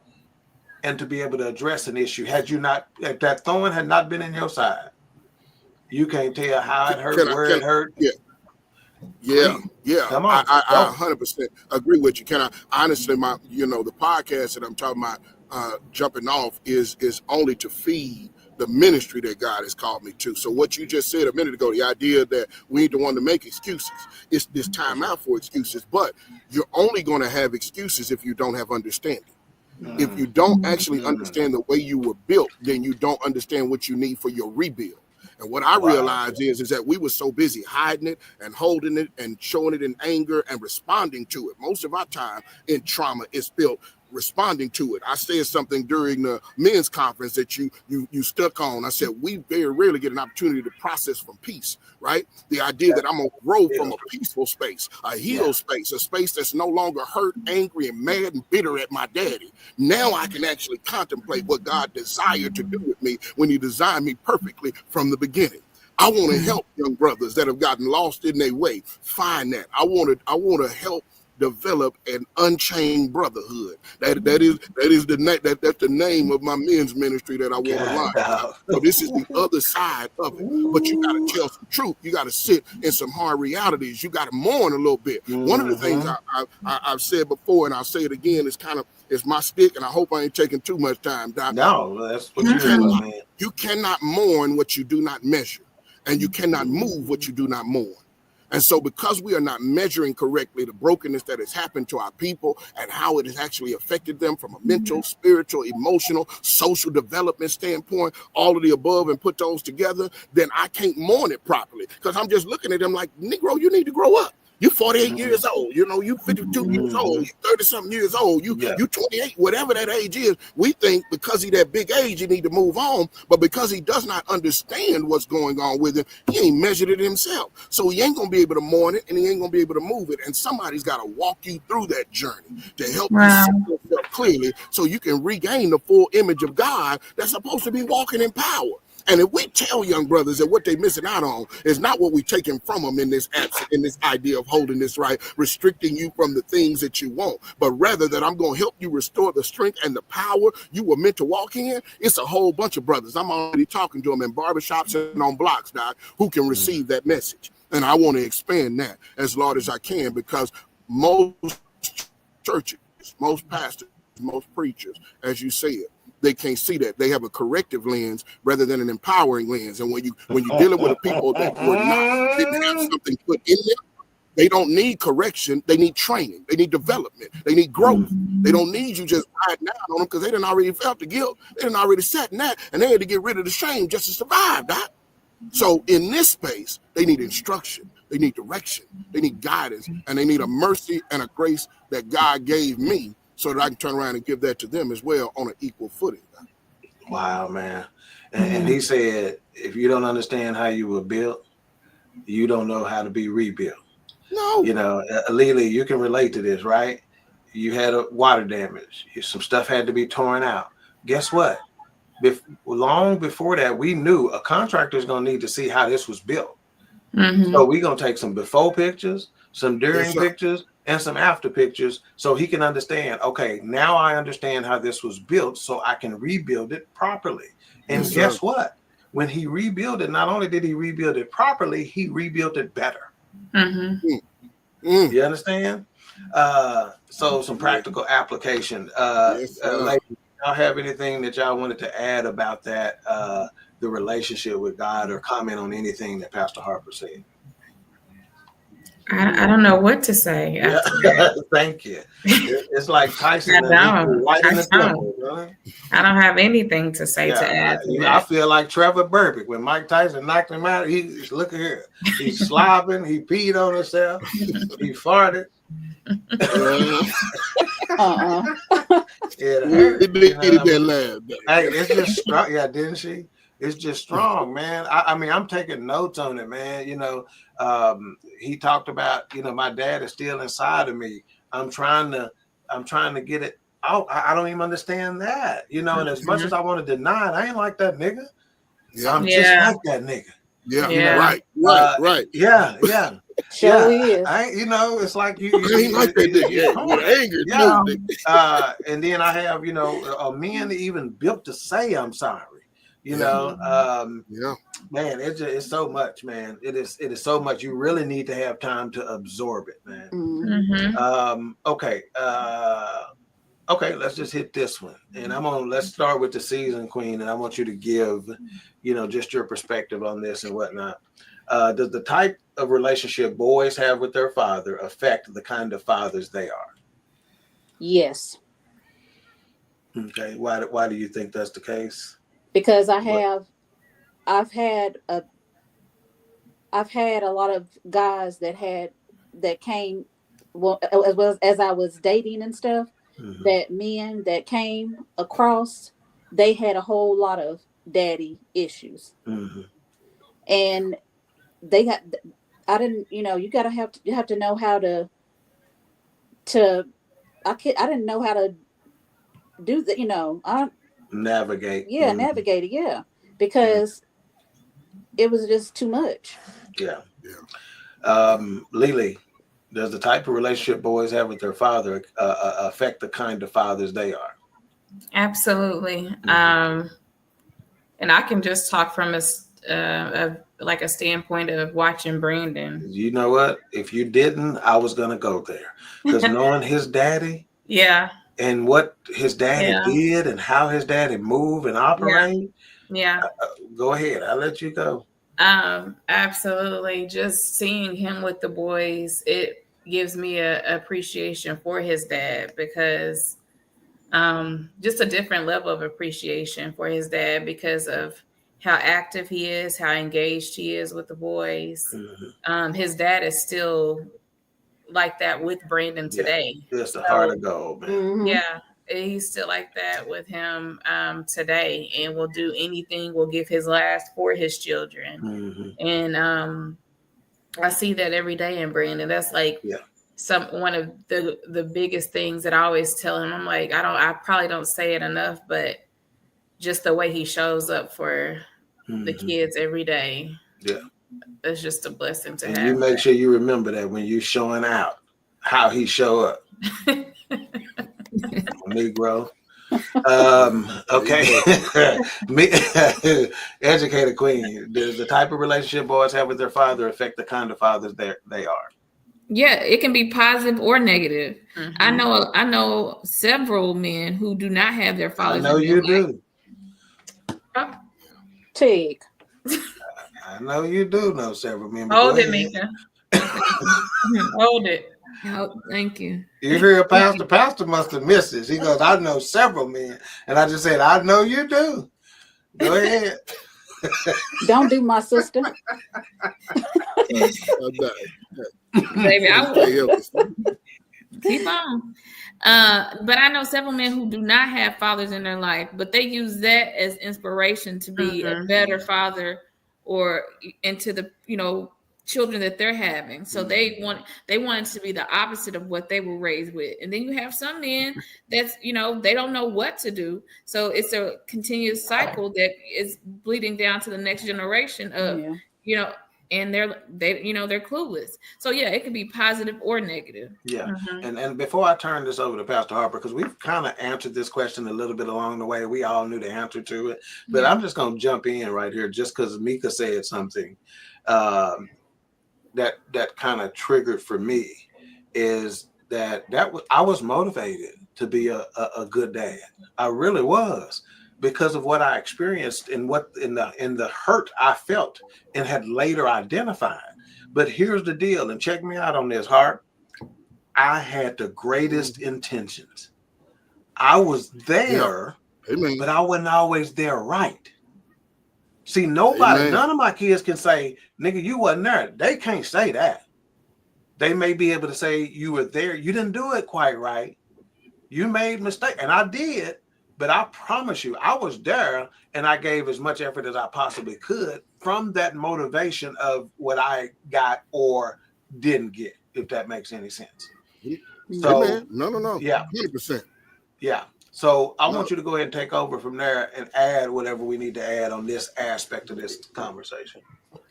and to be able to address an issue. If that thorn had not been in your side, you can't tell how it hurt, where it hurt. Come on, I 100% agree with you. Can I honestly, the podcast that I'm talking about jumping off is only to feed the ministry that God has called me to. So what you just said a minute ago, the idea that we need to want to make excuses, it's this time out for excuses, but you're only going to have excuses if you don't have understanding. If you don't actually understand the way you were built, then you don't understand what you need for your rebuild. And what I realized is that we were so busy hiding it and holding it and showing it in anger and responding to it. Most of our time in trauma is built responding to it. I said something during the men's conference that you stuck on. I said, we very rarely get an opportunity to process from peace, right? The idea that I'm going to grow from a peaceful space, a healed space, a space that's no longer hurt, angry, and mad and bitter at my daddy. Now I can actually contemplate what God desired to do with me when he designed me perfectly from the beginning. I want to help young brothers that have gotten lost in their way find that. I want to help develop an unchained brotherhood. That's the name of my men's ministry that I want to launch. So this is the other side of it. But you got to tell some truth. You got to sit in some hard realities. You got to mourn a little bit. One of the things I've said before, and I'll say it again, it's my stick, and I hope I ain't taking too much time, Doc. No, that's what you cannot, man. You cannot mourn what you do not measure, and you cannot move what you do not mourn. And so because we are not measuring correctly the brokenness that has happened to our people and how it has actually affected them from a mental, spiritual, emotional, social development standpoint, all of the above, and put those together, then I can't mourn it properly because I'm just looking at them like, Negro, you need to grow up. You 48 years old, you know, you 52 years old, you 30-something years old, you 28, whatever that age is. We think because he that big age, you need to move on. But because he does not understand what's going on with him, he ain't measured it himself. So he ain't going to be able to mourn it, and he ain't going to be able to move it. And somebody's got to walk you through that journey to help you see yourself clearly so you can regain the full image of God that's supposed to be walking in power. And if we tell young brothers that what they're missing out on is not what we're taking from them in this idea of holding this right, restricting you from the things that you want, but rather that I'm going to help you restore the strength and the power you were meant to walk in, it's a whole bunch of brothers. I'm already talking to them in barbershops and on blocks, Doc, who can receive that message. And I want to expand that as large as I can, because most churches, most pastors, most preachers, as you said, they can't see that. They have a corrective lens rather than an empowering lens. And when you're dealing with a people that didn't have something put in them, they don't need correction. They need training. They need development. They need growth. They don't need you just riding out on them because they done already felt the guilt. They done already sat in that, and they had to get rid of the shame just to survive, Doc. So in this space, they need instruction. They need direction. They need guidance. And they need a mercy and a grace that God gave me, so that I can turn around and give that to them as well on an equal footing. Wow, man. And he said, if you don't understand how you were built, you don't know how to be rebuilt. No. You know, Lily, you can relate to this, right? You had a water damage. Some stuff had to be torn out. Guess what? Long before that, we knew a contractor is going to need to see how this was built. So we're going to take some before pictures, some during pictures, and some after pictures so he can understand, okay, now I understand how this was built so I can rebuild it properly. And guess what? When he rebuilt it, not only did he rebuild it properly, he rebuilt it better. You understand? So some practical application. Ladies, y'all have anything that y'all wanted to add about that, the relationship with God, or comment on anything that Pastor Harper said? I don't know what to say. Thank you. It's like Tyson. I don't have anything to say to add to that. I feel like Trevor Burbick when Mike Tyson knocked him out. He's look at here. He's slobbing. He peed on himself. He farted. It hurt. Hey, it's just strong. Yeah, didn't she? It's just strong, man. I mean, I'm taking notes on it, man. You know, he talked about, you know, my dad is still inside of me. I'm trying to get it out. I don't even understand that, you know. And as much as I want to deny it, I ain't like that nigga. I'm just like that nigga. Yeah, you know? Right. Yeah. Is. You know, it's like you ain't like that nigga. Anger. And then I have, you know, men even built to say I'm sorry. You know, man, it's so much, man. It is so much. You really need to have time to absorb it, man. Okay, let's just hit this one. And let's start with the season queen, and I want you to give, you know, just your perspective on this and whatnot. Does the type of relationship boys have with their father affect the kind of fathers they are? Yes. Okay. Why do you think that's the case? Because I've had a lot of guys that came, well, as I was dating and stuff, that men that came across, they had a whole lot of daddy issues. And they got, I didn't, you know, you have to know how to I didn't know how to do that, you know. Navigate. Navigate it, because it was just too much. Lily, does the type of relationship boys have with their father affect the kind of fathers they are? Absolutely. And I can just talk from a standpoint of watching Brandon. You know what? If you didn't, I was gonna go there, because knowing his daddy, and what his daddy did and how his daddy moved and operate. Go ahead. I'll let you go. Absolutely. Just seeing him with the boys, it gives me a appreciation for his dad, because just a different level of appreciation for his dad because of how active he is, how engaged he is with the boys. His dad is still like that with Brandon today. It's the heart of gold, man. Mhm. Yeah, he's still like that with him today, and will do anything, will give his last for his children. Mm-hmm. And I see that every day in Brandon. That's like one of the biggest things that I always tell him. I'm like, I probably don't say it enough, but just the way he shows up for the kids every day. Yeah. It's just a blessing to have. You make sure you remember that when you're showing out, how he show up. Negro. Okay. Educated queen. Does the type of relationship boys have with their father affect the kind of fathers they are? Yeah, it can be positive or negative. Mm-hmm. I know several men who do not have their fathers. I know you do. Tig. I know you do know several men. Hold it, Mika. Hold it. Oh, thank you. You hear a pastor? Pastor must have missed this. He goes, I know several men. And I just said, I know you do. Go ahead. Don't do my sister. Baby, I will. Keep on. But I know several men who do not have fathers in their life, but they use that as inspiration to be a better father or into the, children that they're having. So they want it to be the opposite of what they were raised with. And then you have some men that's, they don't know what to do. So it's a continuous cycle that is bleeding down to the next generation of, and they're clueless. So yeah, it can be positive or negative. Yeah. And before I turn this over to Pastor Harper, because we've kind of answered this question a little bit along the way. We all knew the answer to it, but I'm just going to jump in right here just because Mika said something that kind of triggered for me is that I was motivated to be a good dad. I really was, because of what I experienced and what in the hurt I felt and had later identified. But here's the deal, and check me out on this, Hart. I had the greatest intentions. I was there, but I wasn't always there right. See, none of my kids can say, nigga, you wasn't there. They can't say that. They may be able to say you were there. You didn't do it quite right. You made mistakes. And I did, but I promise you, I was there and I gave as much effort as I possibly could from that motivation of what I got or didn't get, if that makes any sense. So, no. Yeah. 100%. Yeah. So I want you to go ahead and take over from there and add whatever we need to add on this aspect of this conversation.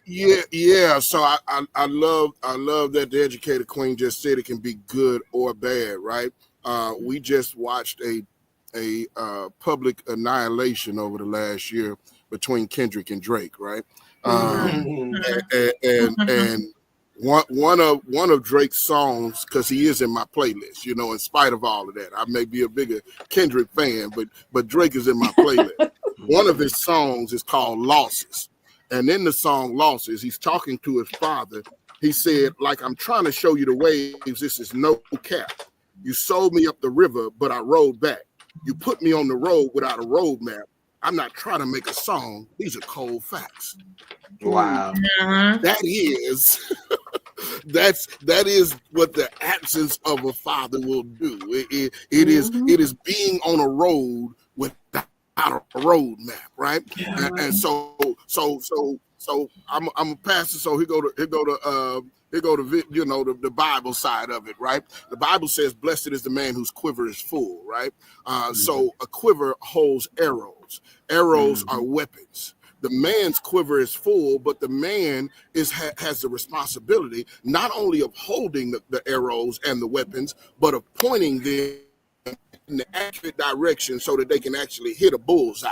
Yeah. So I love that the educated queen just said it can be good or bad, right? We just watched a public annihilation over the last year between Kendrick and Drake, right? And one of Drake's songs, because he is in my playlist, in spite of all of that. I may be a bigger Kendrick fan, but Drake is in my playlist. One of his songs is called Losses. And in the song Losses, he's talking to his father. He said, like, I'm trying to show you the waves. This is no cap. You sold me up the river, but I rode back. You put me on the road without a road map. I'm not trying to make a song. These are cold facts. Wow. That is what the absence of a father will do. It is being on a road without a road map, right? Yeah. And so I'm a pastor. So here go to the Bible side of it, right? The Bible says, "Blessed is the man whose quiver is full," right? So a quiver holds arrows. Arrows are weapons. The man's quiver is full, but the man has the responsibility not only of holding the arrows and the weapons, but of pointing them in the accurate direction so that they can actually hit a bullseye.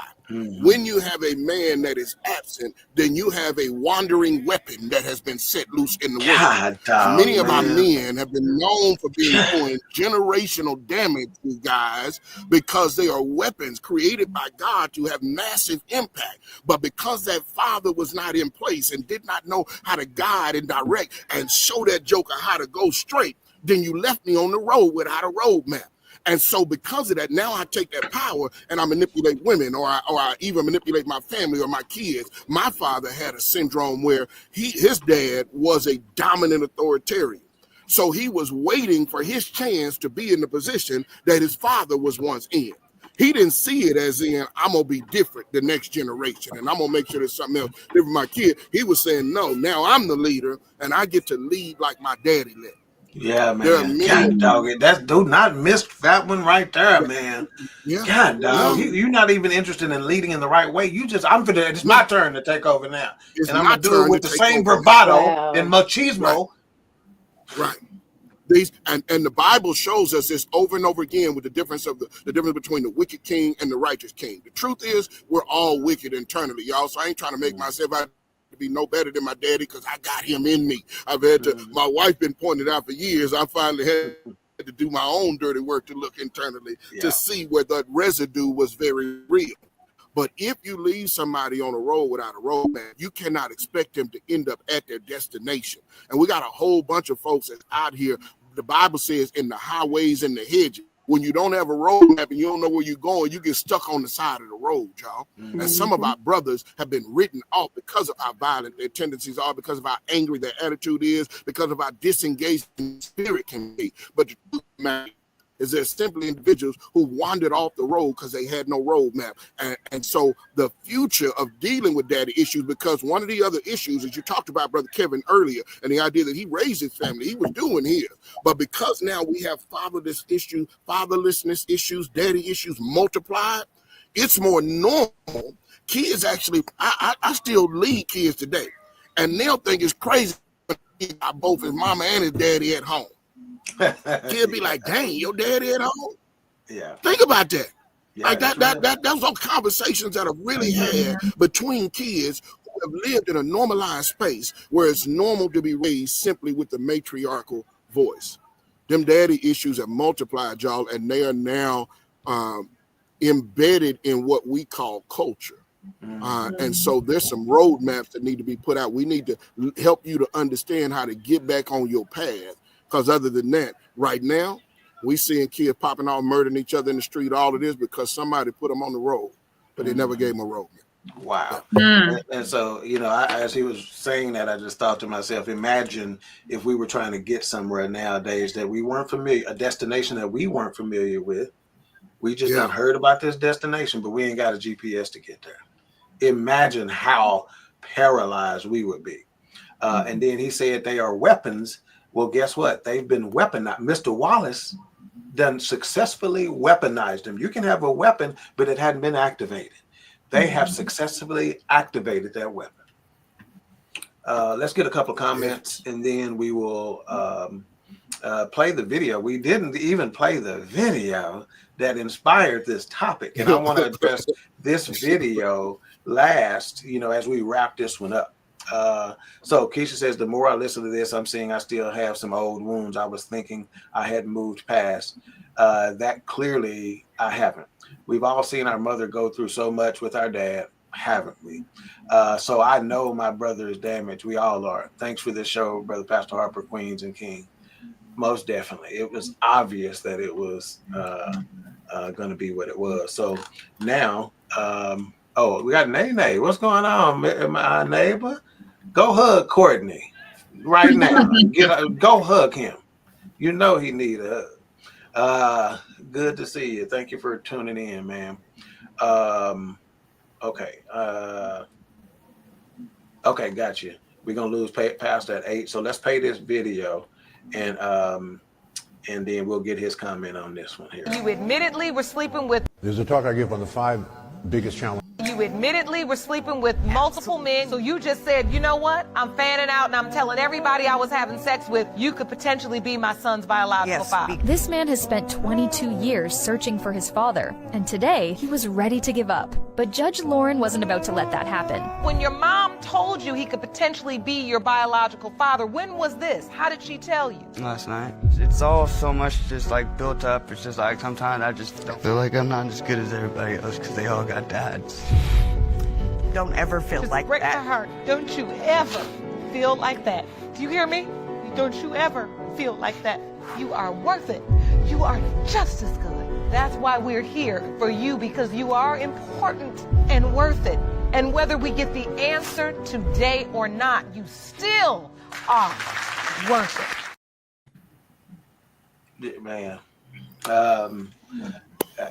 When you have a man that is absent, then you have a wandering weapon that has been set loose in the world. Many of our men have been known for doing generational damage, you guys, because they are weapons created by God to have massive impact. But because that father was not in place and did not know how to guide and direct and show that joker how to go straight, then you left me on the road without a road map. And so because of that, now I take that power and I manipulate women, or I even manipulate my family or my kids. My father had a syndrome where his dad was a dominant authoritarian. So he was waiting for his chance to be in the position that his father was once in. He didn't see it as in, I'm going to be different the next generation, and I'm going to make sure there's something else different for my kid. He was saying, no, now I'm the leader, and I get to lead like my daddy led. Yeah, man. God, dog, do not miss that one right there, man. Yeah. God, dog, you're not even interested in leading in the right way. It's my turn to take over now, and I'm gonna do it with the same bravado and machismo. Right. And the Bible shows us this over and over again with the difference between the wicked king and the righteous king. The truth is, we're all wicked internally, y'all. So I ain't trying to make myself out to be no better than my daddy because I got him in me. I've had to. My wife been pointing out for years. I finally had to do my own dirty work to look internally to see where that residue was very real. But if you leave somebody on a road without a roadmap, you cannot expect them to end up at their destination. And we got a whole bunch of folks that's out here. The Bible says in the highways and the hedges, when you don't have a roadmap and you don't know where you're going, you get stuck on the side of the road, y'all. And some of our brothers have been written off because of how violent their tendencies are, because of how angry their attitude is, because of how disengaged the spirit can be. But the truth, man, is there simply individuals who wandered off the road because they had no roadmap. And so the future of dealing with daddy issues, because one of the other issues, as you talked about, Brother Kevin, earlier, and the idea that he raised his family, he was doing his. But because now we have fatherlessness issues, daddy issues multiplied, it's more normal. Kids actually, I still lead kids today, and they'll think it's crazy got both his mama and his daddy at home. Kid be like, dang, your daddy at home? Yeah. Think about that. Yeah, like those are conversations that are really had between kids who have lived in a normalized space where it's normal to be raised simply with the matriarchal voice. Them daddy issues have multiplied, y'all, and they are now embedded in what we call culture. And so there's some roadmaps that need to be put out. We need to help you to understand how to get back on your path. Because other than that, right now, we seeing kids popping off, murdering each other in the street, all of this because somebody put them on the road, but they never gave them a roadmap. Wow. And so, you know, as he was saying that, I just thought to myself, imagine if we were trying to get somewhere nowadays that we weren't familiar, a destination that we weren't familiar with. We just not heard about this destination, but we ain't got a GPS to get there. Imagine how paralyzed we would be. And then he said they are weapons. Well, guess what? They've been weaponized. Mr. Wallace done successfully weaponized them. You can have a weapon, but it hadn't been activated. They have successfully activated that weapon. Let's get a couple of comments, and then we will play the video. We didn't even play the video that inspired this topic, and I want to address this video last, you know, as we wrap this one up. So Keisha says, the more I listen to this, I'm seeing I still have some old wounds I was thinking I hadn't moved past. That clearly I haven't. We've all seen our mother go through so much with our dad, haven't we? So I know my brother is damaged. We all are. Thanks for this show, Brother Pastor Harper, Queens and King. Most definitely. It was obvious that it was going to be what it was. So now, we got Nene. What's going on, my neighbor? Go hug Courtney right now. Go hug him. You know he need a hug. Good to see you. Thank you for tuning in, man. Okay, got you. We're gonna lose past that 8. So let's play this video, and then we'll get his comment on this one here. You admittedly were sleeping with. There's a talk I give on the 5 biggest challenges. You admittedly were sleeping with multiple men. So you just said, you know what? I'm fanning out and I'm telling everybody I was having sex with, you could potentially be my son's biological father. This man has spent 22 years searching for his father, and today he was ready to give up. But Judge Lauren wasn't about to let that happen. When your mom told you he could potentially be your biological father, when was this? How did she tell you? Last night. It's all so much just like built up. It's just like sometimes I just don't feel like I'm not as good as everybody else because they all got dads. Don't ever feel like break that. Break my heart. Don't you ever feel like that. Do you hear me? Don't you ever feel like that. You are worth it. You are just as good. That's why we're here for you, because you are important and worth it. And whether we get the answer today or not, you still are worth it. man.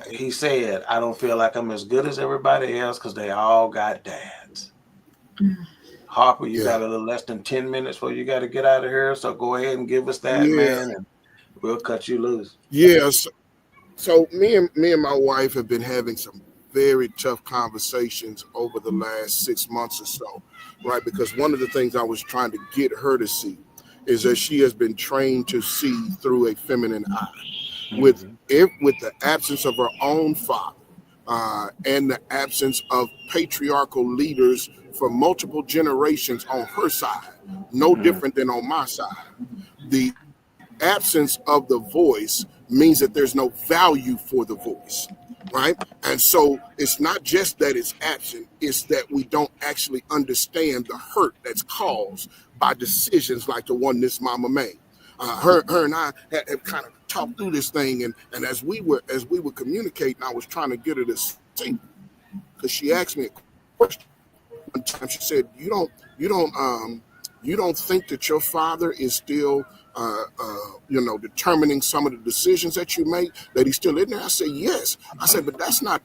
He said, I don't feel like I'm as good as everybody else because they all got dads. Harper, you got a little less than 10 minutes before you got to get out of here. So go ahead and give us that, man, and we'll cut you loose. Yes. So me and my wife have been having some very tough conversations over the last 6 months or so, right? Because one of the things I was trying to get her to see is that she has been trained to see through a feminine eye. With the absence of her own father and the absence of patriarchal leaders for multiple generations on her side, no different than on my side. The absence of the voice means that there's no value for the voice, right? And so it's not just that it's absent, it's that we don't actually understand the hurt that's caused by decisions like the one this mama made. Her and I have kind of talked through this thing, and as we were communicating, I was trying to get her to see, because she asked me a question one time. She said, "You don't think that your father is still determining some of the decisions that you make, that he's still in there?" I said, "Yes." I said, "But that's not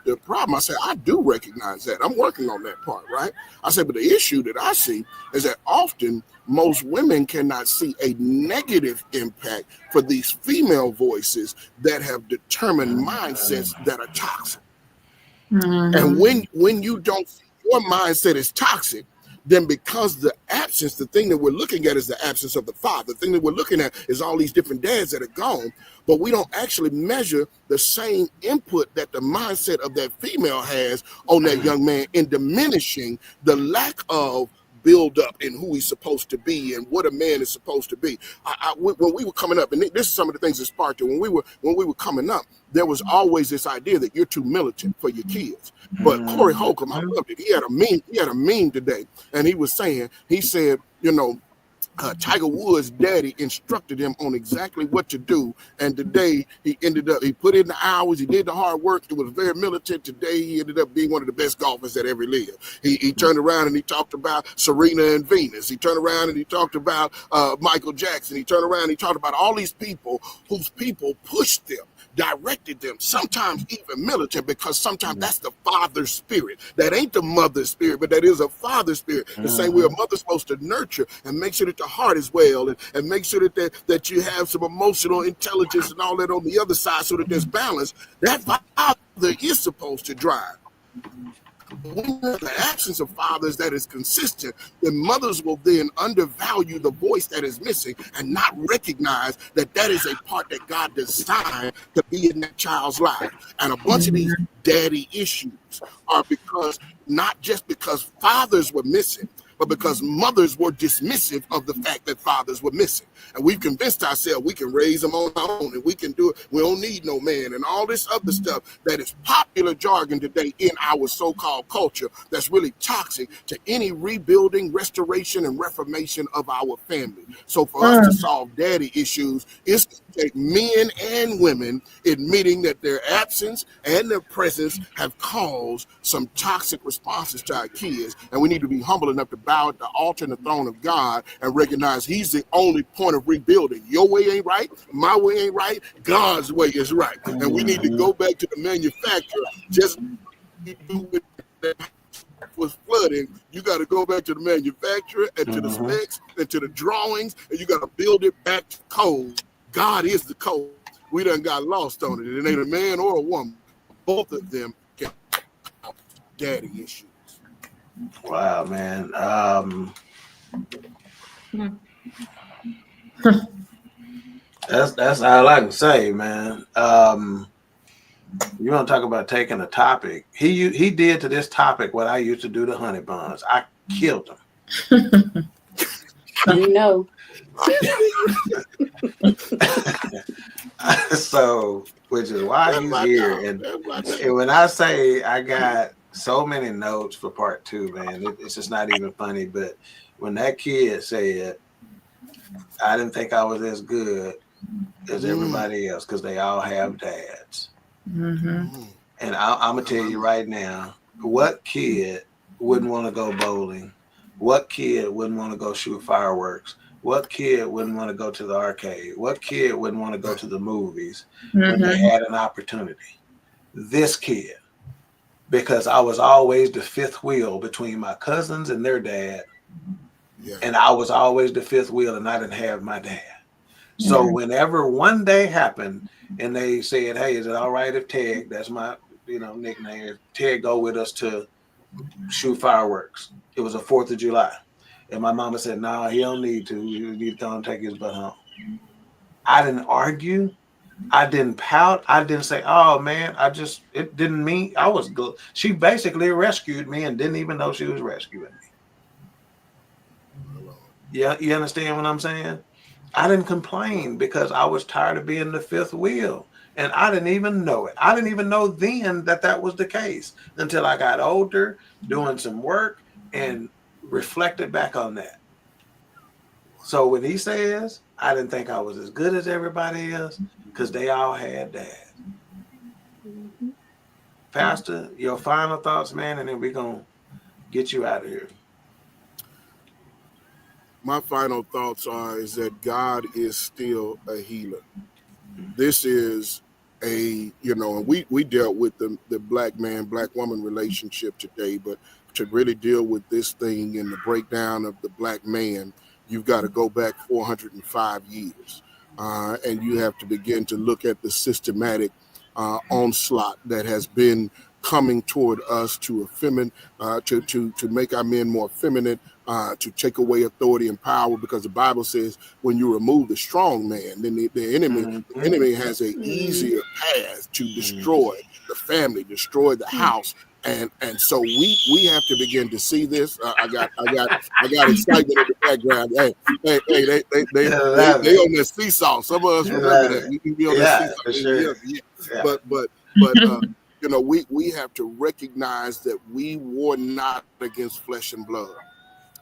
the problem." I said, "I do recognize that. I'm working on that part, right?" I said, "But the issue that I see is that often most women cannot see a negative impact for these female voices that have determined mindsets that are toxic." And when you don't see your mindset is toxic, then because the thing that we're looking at is the absence of the father. The thing that we're looking at is all these different dads that are gone, but we don't actually measure the same input that the mindset of that female has on that young man in diminishing the lack of build up in who he's supposed to be and what a man is supposed to be. When we were coming up, and this is some of the things that sparked it. When we were coming up, there was always this idea that you're too militant for your kids. But Corey Holcomb, I loved it. He had a meme today, and he said, Tiger Woods' daddy instructed him on exactly what to do, and today he put in the hours, he did the hard work, it was very militant. Today he ended up being one of the best golfers that ever lived. He turned around and he talked about Serena and Venus. He turned around and he talked about Michael Jackson. He turned around and he talked about all these people whose people pushed them, directed them, sometimes even militant, because sometimes that's the father's spirit. That ain't the mother's spirit, but that is a father's spirit. The same way a mother's supposed to nurture and make sure that the heart is well, and make sure that you have some emotional intelligence and all that on the other side, so that there's balance. That father is supposed to drive. When you have the absence of fathers that is consistent, then mothers will then undervalue the voice that is missing and not recognize that that is a part that God designed to be in that child's life. And a bunch of these daddy issues are not just because fathers were missing, but because mothers were dismissive of the fact that fathers were missing. And we've convinced ourselves we can raise them on our own and we can do it. We don't need no man and all this other stuff that is popular jargon today in our so-called culture that's really toxic to any rebuilding, restoration, and reformation of our family. So for us to solve daddy issues, it's to take men and women admitting that their absence and their presence have caused some toxic responses to our kids. And we need to be humble enough to bow at the altar and the throne of God and recognize he's the only point of rebuilding. Your way ain't right, my way ain't right, God's way is right. And we need to go back to the manufacturer. Just was flooding, you got to go back to the manufacturer and to the specs and to the drawings, and you got to build it back to code. God is the code. We done got lost on it. It ain't a man or a woman. Both of them can have daddy issues. Wow, man. That's all I can say, man. You want to talk about taking a topic? He did to this topic what I used to do to honey buns. I killed him. So, which is why he's here. And when I say I got so many notes for part 2, man, it's just not even funny. But when that kid said, I didn't think I was as good as everybody else because they all have dads. And I'm going to tell you right now, what kid wouldn't want to go bowling? What kid wouldn't want to go shoot fireworks? What kid wouldn't want to go to the arcade? What kid wouldn't want to go to the movies when they had an opportunity? This kid, because I was always the fifth wheel between my cousins and their dad. Yeah. And I was always the fifth wheel and I didn't have my dad. So whenever one day happened and they said, hey, is it all right if Ted, that's my nickname, if Ted go with us to shoot fireworks? It was a 4th of July. And my mama said, no, he don't need to. You need to go and take his butt home. I didn't argue. I didn't pout. I didn't say, oh, man, it didn't mean I was good. She basically rescued me and didn't even know she was rescuing me. Yeah, you understand what I'm saying? I didn't complain because I was tired of being the fifth wheel. And I didn't even know it. I didn't even know then that was the case until I got older, doing some work, and reflected back on that. So when he says, I didn't think I was as good as everybody else because they all had dads. Pastor, your final thoughts, man, and then we're going to get you out of here. My final thoughts is that God is still a healer. This is and we dealt with the black man, black woman relationship today, but to really deal with this thing and the breakdown of the black man, you've got to go back 405 years. And you have to begin to look at the systematic onslaught that has been coming toward us to make our men more feminine, to take away authority and power, because the Bible says when you remove the strong man, then the enemy has an easier path to destroy the family, destroy the house. And so we have to begin to see this. I got excitement in the background. They on that seesaw. Some of us remember that. We can be on that seesaw. Sure. Yeah. But we have to recognize that we war not against flesh and blood,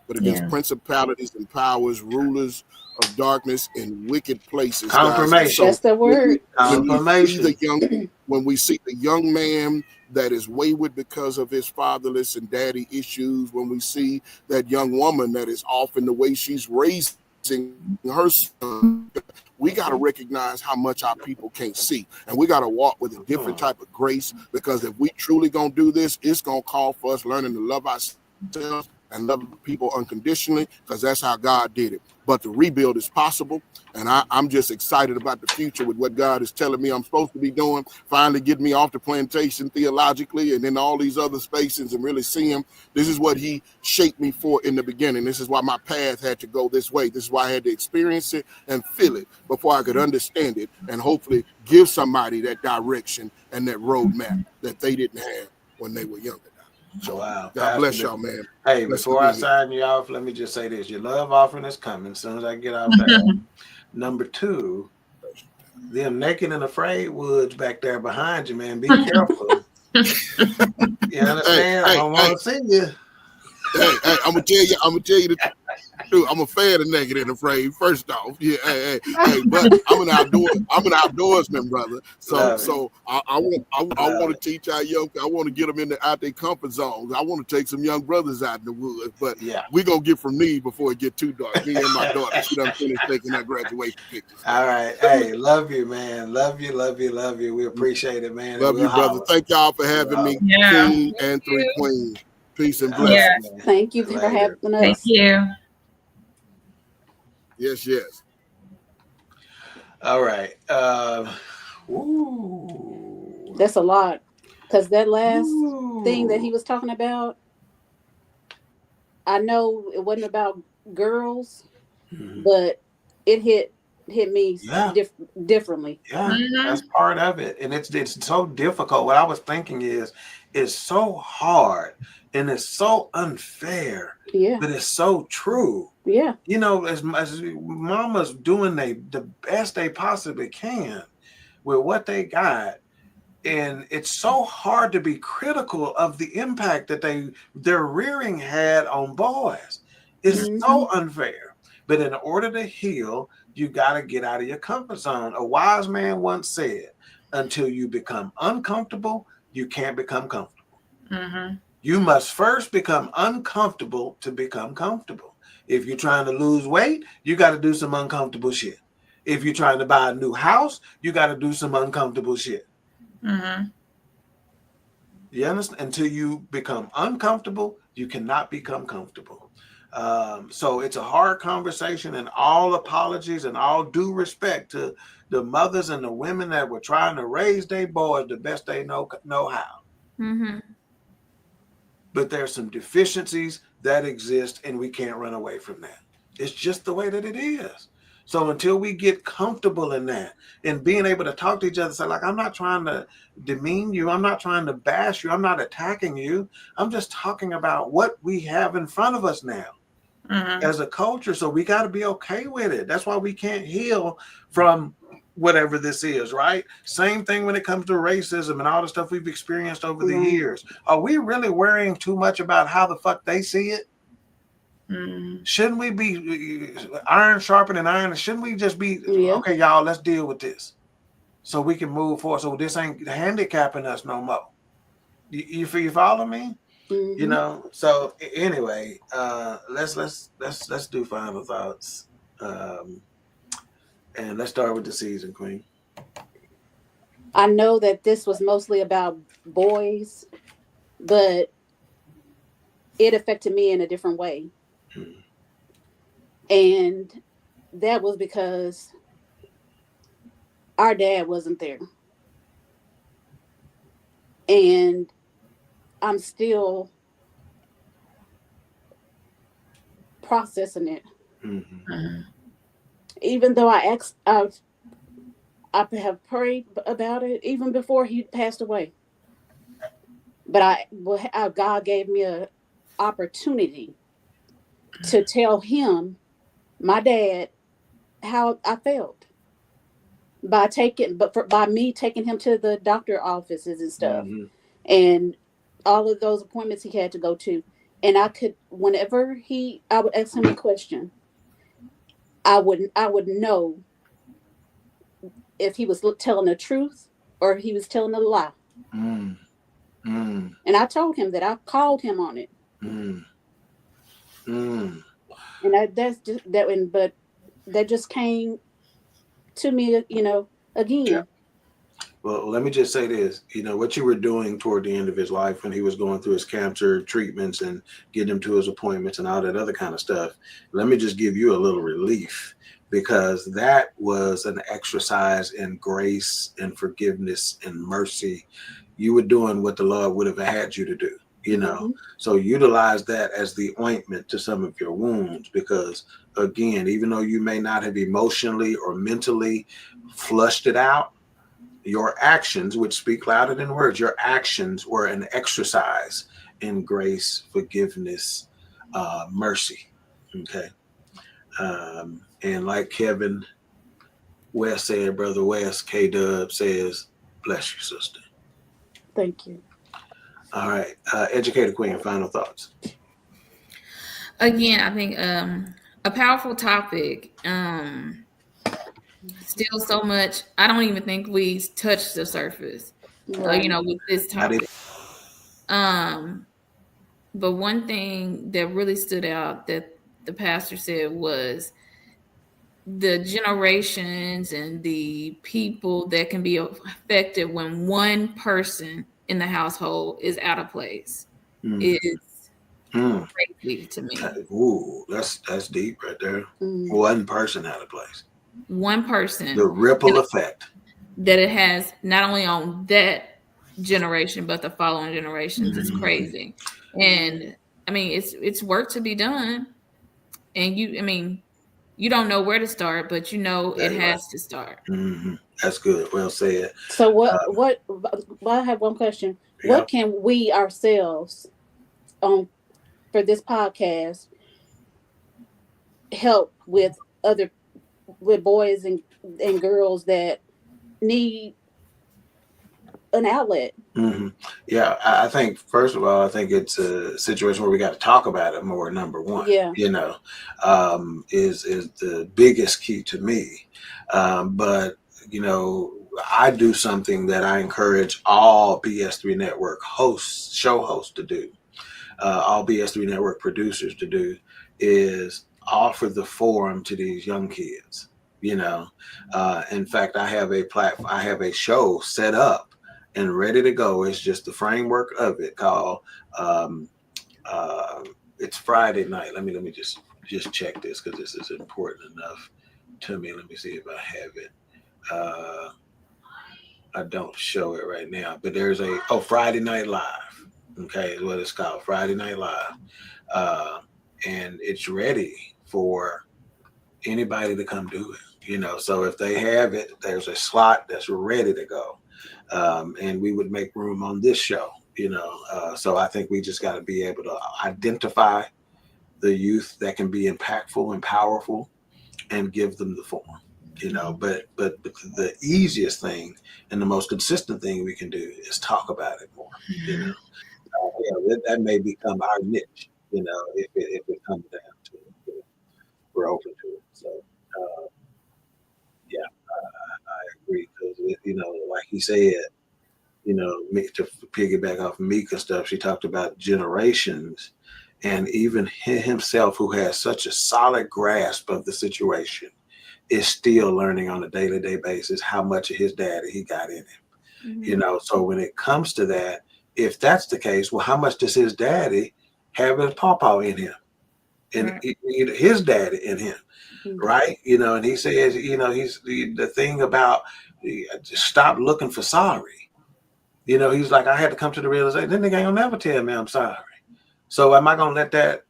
but against principalities and powers, rulers of darkness in wicked places. Confirmation. That's the word. Confirmation. When we see the young man that is wayward because of his fatherless and daddy issues, when we see that young woman that is off in the way she's raising her son, we got to recognize how much our people can't see. And we got to walk with a different type of grace, because if we truly going to do this, it's going to call for us learning to love ourselves and love people unconditionally, because that's how God did it. But the rebuild is possible, and I'm just excited about the future with what God is telling me I'm supposed to be doing, finally getting me off the plantation theologically and in all these other spaces and really seeing this is what he shaped me for in the beginning. This is why my path had to go this way. This is why I had to experience it and feel it before I could understand it and hopefully give somebody that direction and that roadmap that they didn't have when they were younger. So wow. God bless y'all, man. Hey, before I sign you off, let me just say this. Your love offering is coming as soon as I get out there. Number 2, them naked and afraid woods back there behind you, man. Be careful. You understand? I don't want to see you. Hey, I'm gonna tell you the truth. I'm a fan of naked and afraid. First off, yeah, hey, but I'm an outdoorsman, brother. So I want to teach our young. I want to get them out their comfort zones. I want to take some young brothers out in the woods. But we gonna get from me before it get too dark. Me and my daughter, she done finished taking her graduation pictures. All right, hey, love you, man. Love you. We appreciate it, man. Love you, brother. Thank y'all for having me, King and 3 Queens. Peace and blessings. Yeah. Thank you for having us. Thank you. Yes. All right. That's a lot. Because that last thing that he was talking about, I know it wasn't about girls, but it hit me differently. Yeah, that's part of it. And it's so difficult. What I was thinking is, it's so hard and it's so unfair. Yeah. But it's so true. Yeah. You know, as mamas doing the best they possibly can with what they got. And it's so hard to be critical of the impact that their rearing had on boys. It's so unfair. But in order to heal, you got to get out of your comfort zone. A wise man once said, until you become uncomfortable, you can't become comfortable. You must first become uncomfortable to become comfortable. If you're trying to lose weight, you got to do some uncomfortable shit. If you're trying to buy a new house, you got to do some uncomfortable shit. Mm-hmm. You understand? Until you become uncomfortable, you cannot become comfortable. So it's a hard conversation, and all apologies and all due respect to the mothers and the women that were trying to raise their boys the best they know how. Mm-hmm. But there's some deficiencies that exist, and we can't run away from that. It's just the way that it is. So until we get comfortable in that and being able to talk to each other, say, like, I'm not trying to demean you. I'm not trying to bash you. I'm not attacking you. I'm just talking about what we have in front of us now as a culture. So we got to be okay with it. That's why we can't heal from whatever this is, right? Same thing when it comes to racism and all the stuff we've experienced over the years. Are we really worrying too much about how the fuck they see it? Shouldn't we be iron sharpening iron? Shouldn't we just be, okay, y'all, let's deal with this so we can move forward, so this ain't handicapping us no more? You follow me? Mm-hmm. You know. So anyway, let's do final thoughts, and let's start with the season, Queen. I know that this was mostly about boys, but it affected me in a different way. And that was because our dad wasn't there. And I'm still processing it. Even though I have prayed about it even before he passed away. But God gave me an opportunity to tell him, my dad, how I felt by me taking him to the doctor offices and stuff, and all of those appointments he had to go to. And I could, whenever I would ask him a question, I would know if he was telling the truth or if he was telling a lie. And I told him that. I called him on it. And that's just that. But that just came to me, again. Yeah. Well, let me just say this. What you were doing toward the end of his life when he was going through his cancer treatments and getting him to his appointments and all that other kind of stuff, let me just give you a little relief, because that was an exercise in grace and forgiveness and mercy. You were doing what the Lord would have had you to do, So utilize that as the ointment to some of your wounds, because again, even though you may not have emotionally or mentally flushed it out, your actions, which speak louder than words, your actions were an exercise in grace, forgiveness, mercy. Okay. And like Kevin West said, Brother West, K-Dub says, bless you, sister. Thank you. All right. Educator Queen, final thoughts. Again, I think a powerful topic. Still so much. I don't even think we touched the surface, with this topic. But one thing that really stood out that the pastor said was the generations and the people that can be affected when one person in the household is out of place is crazy to me. Ooh, that's deep right there. One person out of place. One person. The ripple effect that it has not only on that generation but the following generations is crazy. And I mean, it's work to be done, and you don't know where to start, but it has to start. That's good. Well said. So what I have one question. Yeah. What can we ourselves for this podcast help with boys and girls that need an outlet? Yeah, I think first of all, I think it's a situation where we got to talk about it more. Number one, is the biggest key to me. But I do something that I encourage all BS3 Network show hosts to do, all BS3 Network producers to do, is offer the forum to these young kids. In fact, I have a platform, I have a show set up and ready to go. It's just the framework of it called it's Friday night. Let me just check this because this is important enough to me. Let me see if I have it. I don't show it right now, but there's Friday Night Live. Okay, is what it's called, Friday Night Live. And it's ready for anybody to come do it. So if they have it, there's a slot that's ready to go. And we would make room on this show, so I think we just got to be able to identify the youth that can be impactful and powerful and give them the forum, but the easiest thing and the most consistent thing we can do is talk about it more, that may become our niche, if it comes down to it, we're open to it. So, I agree because, like he said, to piggyback off Mika stuff, she talked about generations, and even himself, who has such a solid grasp of the situation, is still learning on a day-to-day basis how much of his daddy he got in him. So when it comes to that, if that's the case, well, how much does his daddy have his pawpaw in him, and his daddy in him? Right, and he says, he's the thing about just stop looking for sorry. He's like, I had to come to the realization, this nigga ain't gonna never tell me I'm sorry. So am I gonna let that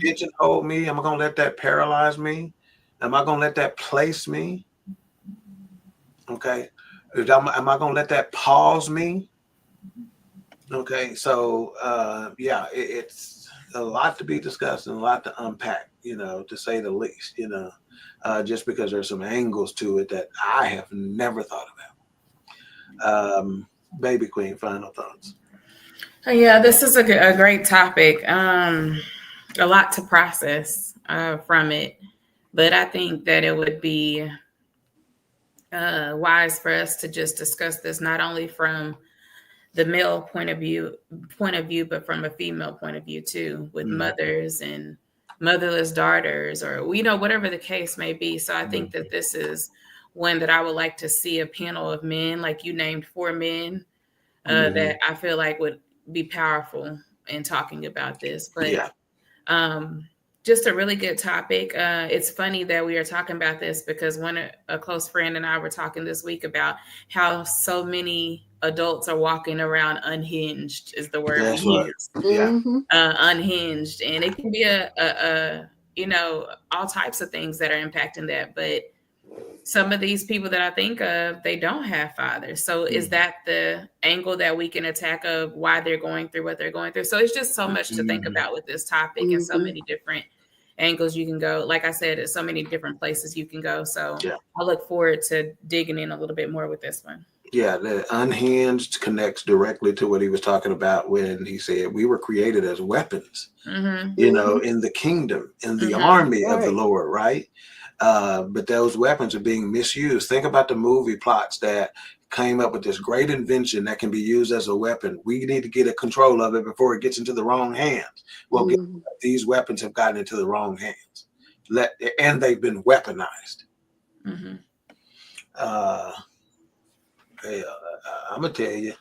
pigeonhole me? Am I gonna let that paralyze me? Am I gonna let that place me? Okay, am I gonna let that pause me? Okay, so it's a lot to be discussed and a lot to unpack, to say the least, just because there's some angles to it that I have never thought about. Baby Queen, final thoughts. Yeah, this is a great topic. A lot to process from it, but I think that it would be wise for us to just discuss this not only from the male point of view, but from a female point of view too, with mothers and motherless daughters, or whatever the case may be. So I think that this is one that I would like to see a panel of men, like you named 4 men, that I feel like would be powerful in talking about this. But just a really good topic. It's funny that we are talking about this because a close friend and I were talking this week about how so many adults are walking around unhinged, is the word we use. Unhinged, and it can be all types of things that are impacting that. But some of these people that I think of, they don't have fathers. So is that the angle that we can attack of why they're going through what they're going through? So it's just so much to think about with this topic, and so many different angles you can go. Like I said, there's so many different places you can go. So I look forward to digging in a little bit more with this one. Yeah, the unhinged connects directly to what he was talking about when he said we were created as weapons, in the kingdom, in the army of the Lord, right? But those weapons are being misused. Think about the movie plots that came up with this great invention that can be used as a weapon. We need to get a control of it before it gets into the wrong hands. Well, these weapons have gotten into the wrong hands, and they've been weaponized. I'm gonna tell you,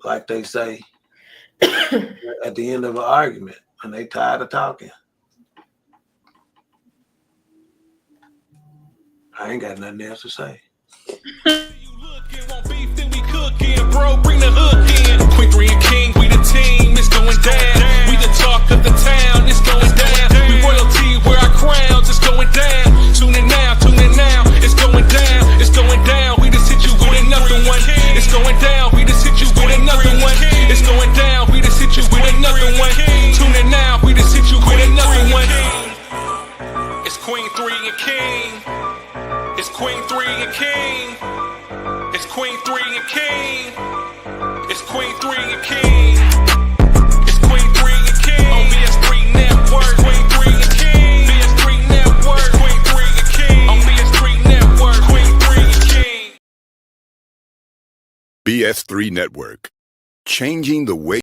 like they say at the end of an argument, when they tired of talking, I ain't got nothing else to say. Bro, bring the hook in. Queen 3 and King, we the team, it's going down. We the talk of the town, it's going down. We royalty, wear our crowns, it's going down. Tune in now, it's going down, it's going down. We just hit you with another one. It's going down, we just hit you with another one. It's going down, we just hit you with another one. Tune in now, we just hit you with another one. It's Queen 3 and King. It's Queen 3 and King. It's Queen 3 and King. It's Queen 3 and King. It's Queen 3 and King. On BS3 Network. Queen 3 and King. BS3 Network. Queen 3 and King. On BS3 Network. Queen 3 and King. BS3 Network. Changing the way